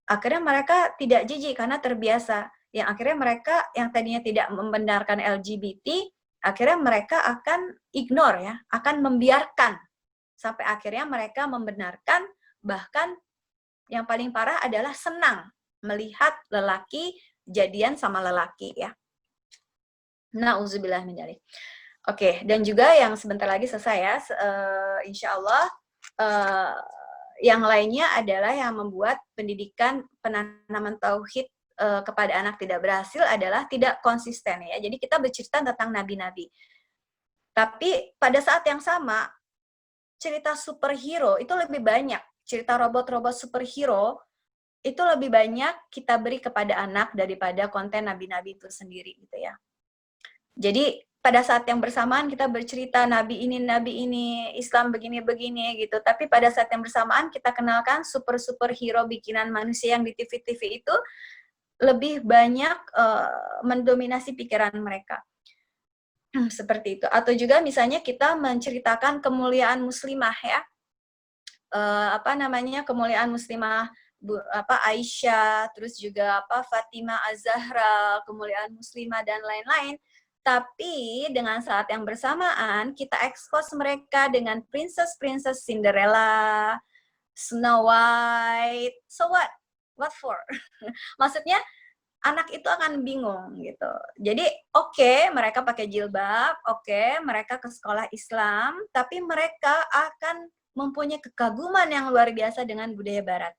akhirnya mereka tidak jijik karena terbiasa. Yang akhirnya mereka yang tadinya tidak membenarkan LGBT, akhirnya mereka akan ignore ya, akan membiarkan. Sampai akhirnya mereka membenarkan, bahkan yang paling parah adalah senang melihat lelaki jadian sama lelaki ya. Nauzubillah min dzalik. Oke, dan juga yang sebentar lagi selesai ya, insya Allah yang lainnya adalah yang membuat pendidikan penanaman tauhid kepada anak tidak berhasil adalah tidak konsisten ya. Jadi kita bercerita tentang nabi-nabi. Tapi pada saat yang sama, cerita superhero itu lebih banyak. Cerita robot-robot superhero itu lebih banyak kita beri kepada anak daripada konten nabi-nabi itu sendiri gitu ya. Jadi pada saat yang bersamaan kita bercerita nabi ini, Islam begini-begini gitu. Tapi pada saat yang bersamaan kita kenalkan super-superhero bikinan manusia yang di TV-TV itu lebih banyak mendominasi pikiran mereka. Seperti itu. Atau juga misalnya kita menceritakan kemuliaan muslimah ya. Kemuliaan muslimah Aisyah, terus juga Fatimah Az-Zahra, kemuliaan muslimah dan lain-lain. Tapi dengan saat yang bersamaan kita expose mereka dengan princess Cinderella, Snow White. So what? What for? Maksudnya anak itu akan bingung gitu. Jadi oke, mereka pakai jilbab, oke, mereka ke sekolah Islam, tapi mereka akan mempunyai kekaguman yang luar biasa dengan budaya Barat.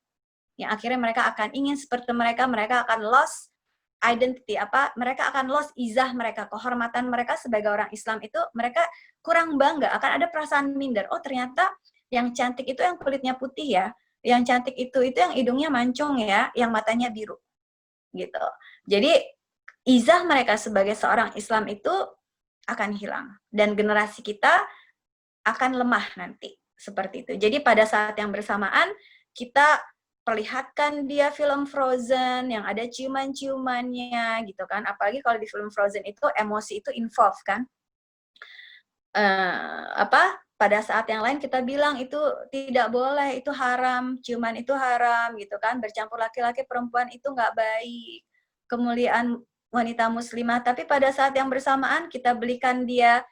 Yang akhirnya mereka akan ingin seperti mereka akan lost identity, mereka akan lost izah mereka, kehormatan mereka sebagai orang Islam itu mereka kurang bangga, akan ada perasaan minder. Oh ternyata yang cantik itu yang kulitnya putih ya, yang cantik itu yang hidungnya mancung ya, yang matanya biru gitu. Jadi izah mereka sebagai seorang Islam itu akan hilang dan generasi kita akan lemah nanti seperti itu. Jadi pada saat yang bersamaan kita perlihatkan dia film Frozen yang ada ciuman-ciumannya gitu kan. Apalagi kalau di film Frozen itu emosi itu involved kan. Pada saat yang lain kita bilang itu tidak boleh, itu haram, ciuman itu haram gitu kan. Bercampur laki-laki perempuan itu nggak baik. Kemuliaan wanita muslimah, tapi pada saat yang bersamaan kita belikan dia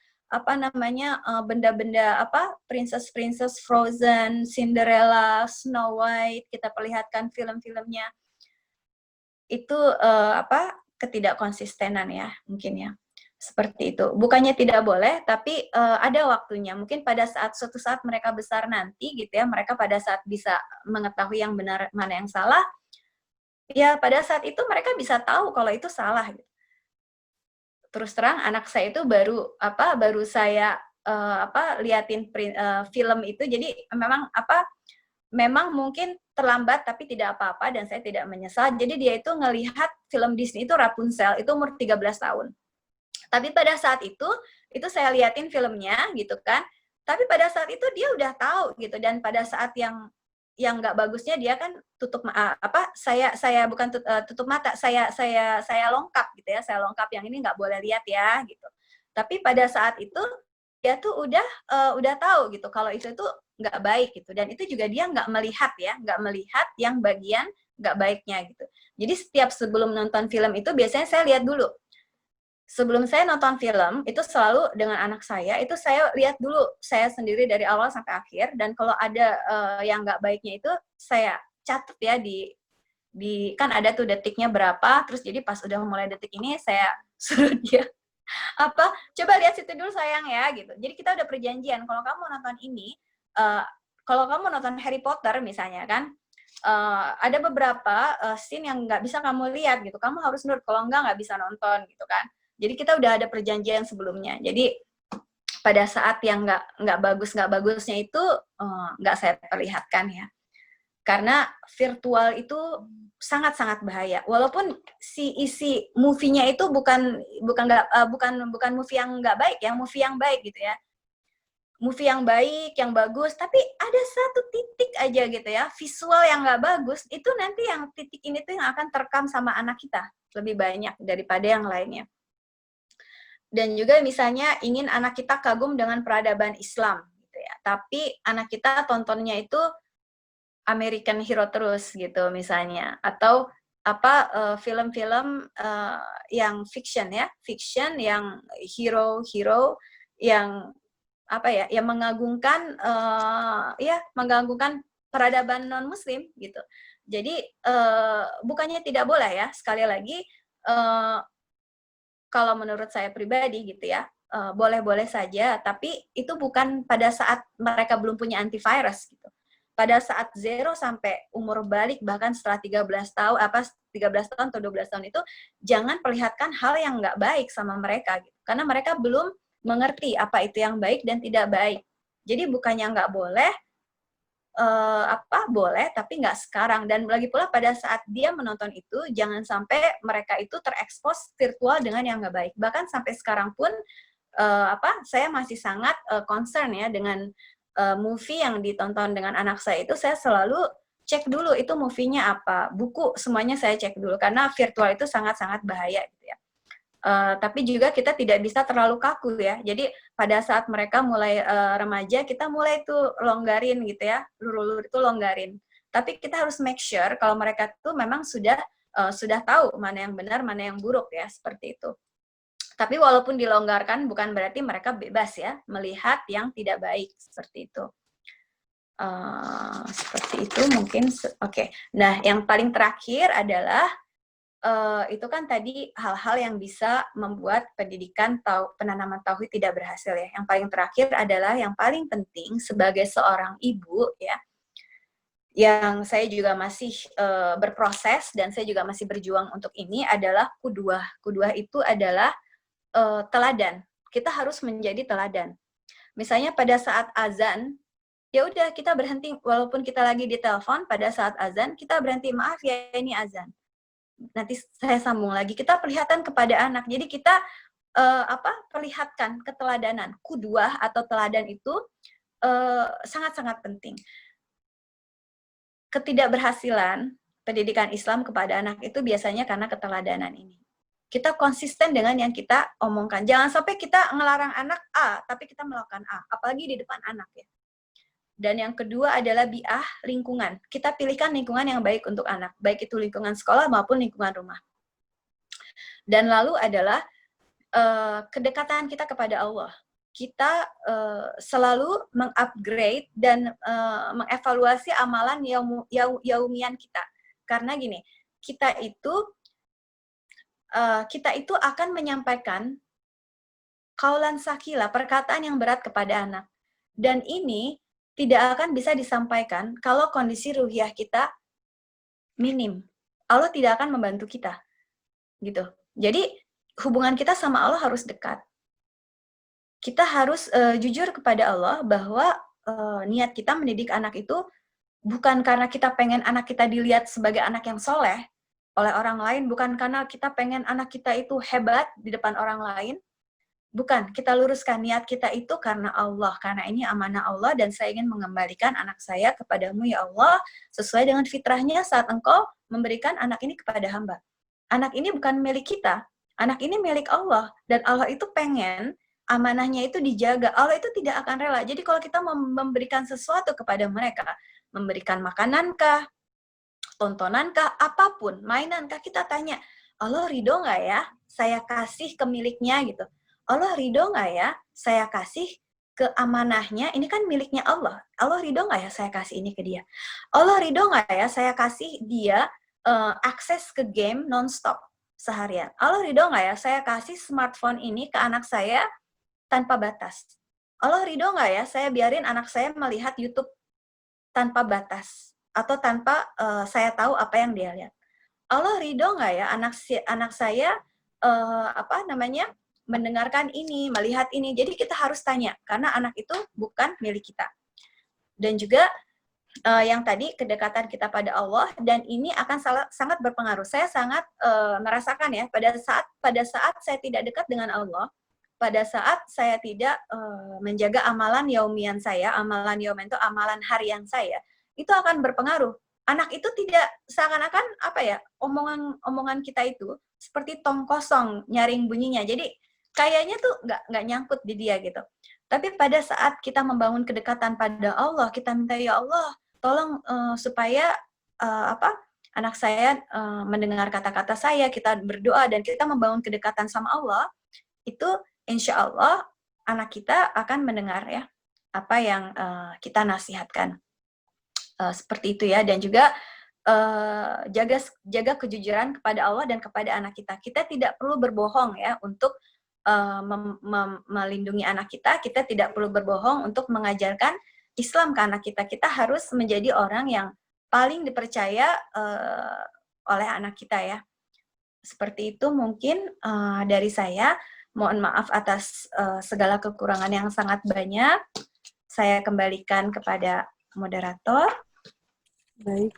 benda-benda princess Frozen, Cinderella, Snow White, kita perlihatkan film-filmnya itu ketidakkonsistenan ya mungkin ya seperti itu. Bukannya tidak boleh, tapi ada waktunya. Mungkin pada suatu saat mereka besar nanti gitu ya, mereka pada saat bisa mengetahui yang benar mana yang salah, ya pada saat itu mereka bisa tahu kalau itu salah gitu. Terus terang anak saya itu baru saya liatin film itu, jadi memang mungkin terlambat tapi tidak apa-apa dan saya tidak menyesal. Jadi dia itu ngelihat film Disney itu Rapunzel itu umur 13 tahun. Tapi pada saat itu saya liatin filmnya gitu kan. Tapi pada saat itu dia udah tahu gitu, dan pada saat yang nggak bagusnya dia kan tutup saya bukan tutup mata, saya longkap gitu ya, saya longkap yang ini nggak boleh lihat ya gitu. Tapi pada saat itu dia tuh udah tahu gitu kalau itu tuh nggak baik gitu, dan itu juga dia nggak melihat yang bagian nggak baiknya gitu. Jadi setiap sebelum nonton film itu biasanya saya lihat dulu. Sebelum saya nonton film, itu selalu dengan anak saya, itu saya lihat dulu, saya sendiri dari awal sampai akhir, dan kalau ada yang nggak baiknya itu, saya catat ya kan ada tuh detiknya berapa, terus jadi pas udah mulai detik ini, saya suruh dia, coba lihat situ dulu sayang ya, gitu. Jadi kita udah perjanjian, kalau kamu nonton ini, kalau kamu nonton Harry Potter misalnya kan, ada beberapa scene yang nggak bisa kamu lihat gitu, kamu harus nurut, kalau nggak bisa nonton gitu kan. Jadi kita udah ada perjanjian sebelumnya. Jadi pada saat yang nggak bagusnya itu nggak saya perlihatkan ya. Karena virtual itu sangat-sangat bahaya. Walaupun si isi movie-nya itu bukan movie yang nggak baik, yang movie yang baik gitu ya. Movie yang baik, yang bagus, tapi ada satu titik aja gitu ya, visual yang nggak bagus, itu nanti yang titik ini tuh yang akan terekam sama anak kita lebih banyak daripada yang lainnya. Dan juga misalnya ingin anak kita kagum dengan peradaban Islam gitu ya, tapi anak kita tontonnya itu American Hero terus gitu misalnya, atau film-film yang fiction yang hero yang yang mengagungkan mengagungkan peradaban non Muslim gitu. Jadi bukannya tidak boleh ya, sekali lagi kalau menurut saya pribadi gitu ya, boleh-boleh saja, tapi itu bukan pada saat mereka belum punya antivirus gitu. Pada saat 0 sampai umur balik, bahkan setelah 13 tahun atau 12 tahun itu, jangan perlihatkan hal yang nggak baik sama mereka gitu. Karena mereka belum mengerti apa itu yang baik dan tidak baik. Jadi bukannya nggak boleh, boleh tapi nggak sekarang. Dan lagi pula pada saat dia menonton itu jangan sampai mereka itu terekspos virtual dengan yang nggak baik. Bahkan sampai sekarang pun saya masih sangat concern ya dengan movie yang ditonton dengan anak saya itu. Saya selalu cek dulu itu movie-nya apa, buku semuanya saya cek dulu karena virtual itu sangat-sangat bahaya gitu ya. Tapi juga kita tidak bisa terlalu kaku ya. Jadi pada saat mereka mulai remaja, kita mulai tuh longgarin gitu ya, lulur itu longgarin. Tapi kita harus make sure kalau mereka tuh memang sudah tahu mana yang benar, mana yang buruk ya, seperti itu. Tapi walaupun dilonggarkan bukan berarti mereka bebas ya melihat yang tidak baik, seperti itu. Seperti itu mungkin. Oke. Nah, yang paling terakhir adalah itu kan tadi hal-hal yang bisa membuat pendidikan penanaman tauhid tidak berhasil ya. Yang paling terakhir adalah yang paling penting sebagai seorang ibu ya, yang saya juga masih berproses dan saya juga masih berjuang untuk ini adalah kuduah. Kuduah itu adalah teladan. Kita harus menjadi teladan. Misalnya pada saat azan, ya udah kita berhenti, walaupun kita lagi di telepon, pada saat azan kita berhenti, maaf ya ini azan, nanti saya sambung lagi. Kita perlihatkan kepada anak. Jadi kita perlihatkan keteladanan. Kuduah atau teladan itu sangat-sangat penting. Ketidakberhasilan pendidikan Islam kepada anak itu biasanya karena keteladanan ini. Kita konsisten dengan yang kita omongkan. Jangan sampai kita ngelarang anak A, tapi kita melakukan A. Apalagi di depan anak ya. Dan yang kedua adalah bi'ah, lingkungan. Kita pilihkan lingkungan yang baik untuk anak, baik itu lingkungan sekolah maupun lingkungan rumah. Dan lalu adalah kedekatan kita kepada Allah. Kita selalu mengupgrade dan mengevaluasi amalan yaumian kita. Karena gini, kita itu akan menyampaikan qaulan sakila, perkataan yang berat kepada anak. Dan ini tidak akan bisa disampaikan kalau kondisi ruhiyah kita minim. Allah tidak akan membantu kita. Gitu. Jadi hubungan kita sama Allah harus dekat. Kita harus jujur kepada Allah bahwa niat kita mendidik anak itu bukan karena kita pengen anak kita dilihat sebagai anak yang soleh oleh orang lain, bukan karena kita pengen anak kita itu hebat di depan orang lain. Bukan, kita luruskan niat kita itu karena Allah, karena ini amanah Allah dan saya ingin mengembalikan anak saya kepadamu ya Allah, sesuai dengan fitrahnya saat engkau memberikan anak ini kepada hamba. Anak ini bukan milik kita, anak ini milik Allah, dan Allah itu pengen amanahnya itu dijaga. Allah itu tidak akan rela. Jadi kalau kita memberikan sesuatu kepada mereka, memberikan makanankah, tontonankah, apapun, mainankah, kita tanya, Allah ridho nggak ya saya kasih ke miliknya gitu. Allah ridho nggak ya saya kasih ke amanahnya, ini kan miliknya Allah. Allah ridho nggak ya saya kasih ini ke dia. Allah ridho nggak ya saya kasih dia akses ke game non-stop seharian. Allah ridho nggak ya saya kasih smartphone ini ke anak saya tanpa batas. Allah ridho nggak ya saya biarin anak saya melihat YouTube tanpa batas atau tanpa saya tahu apa yang dia lihat. Allah ridho nggak ya anak saya mendengarkan ini, melihat ini. Jadi kita harus tanya, karena anak itu bukan milik kita. Dan juga yang tadi, kedekatan kita pada Allah, dan ini akan sangat berpengaruh. Saya sangat merasakan ya, pada saat saya tidak dekat dengan Allah, pada saat saya tidak menjaga amalan yaumian saya, amalan yaumian itu amalan harian saya, itu akan berpengaruh. Anak itu tidak seakan-akan omongan kita itu seperti tong kosong nyaring bunyinya. Jadi kayaknya tuh nggak nyangkut di dia gitu. Tapi pada saat kita membangun kedekatan pada Allah, kita minta ya Allah, tolong supaya anak saya mendengar kata-kata saya, kita berdoa dan kita membangun kedekatan sama Allah, itu insya Allah anak kita akan mendengar ya apa yang kita nasihatkan. Seperti itu ya. Dan juga jaga kejujuran kepada Allah dan kepada anak kita. Kita tidak perlu berbohong ya untuk melindungi anak kita. Kita tidak perlu berbohong untuk mengajarkan Islam ke anak kita. Kita harus menjadi orang yang paling dipercaya oleh anak kita ya. Seperti itu mungkin dari saya. Mohon maaf atas segala kekurangan yang sangat banyak. Saya kembalikan kepada moderator. Baik.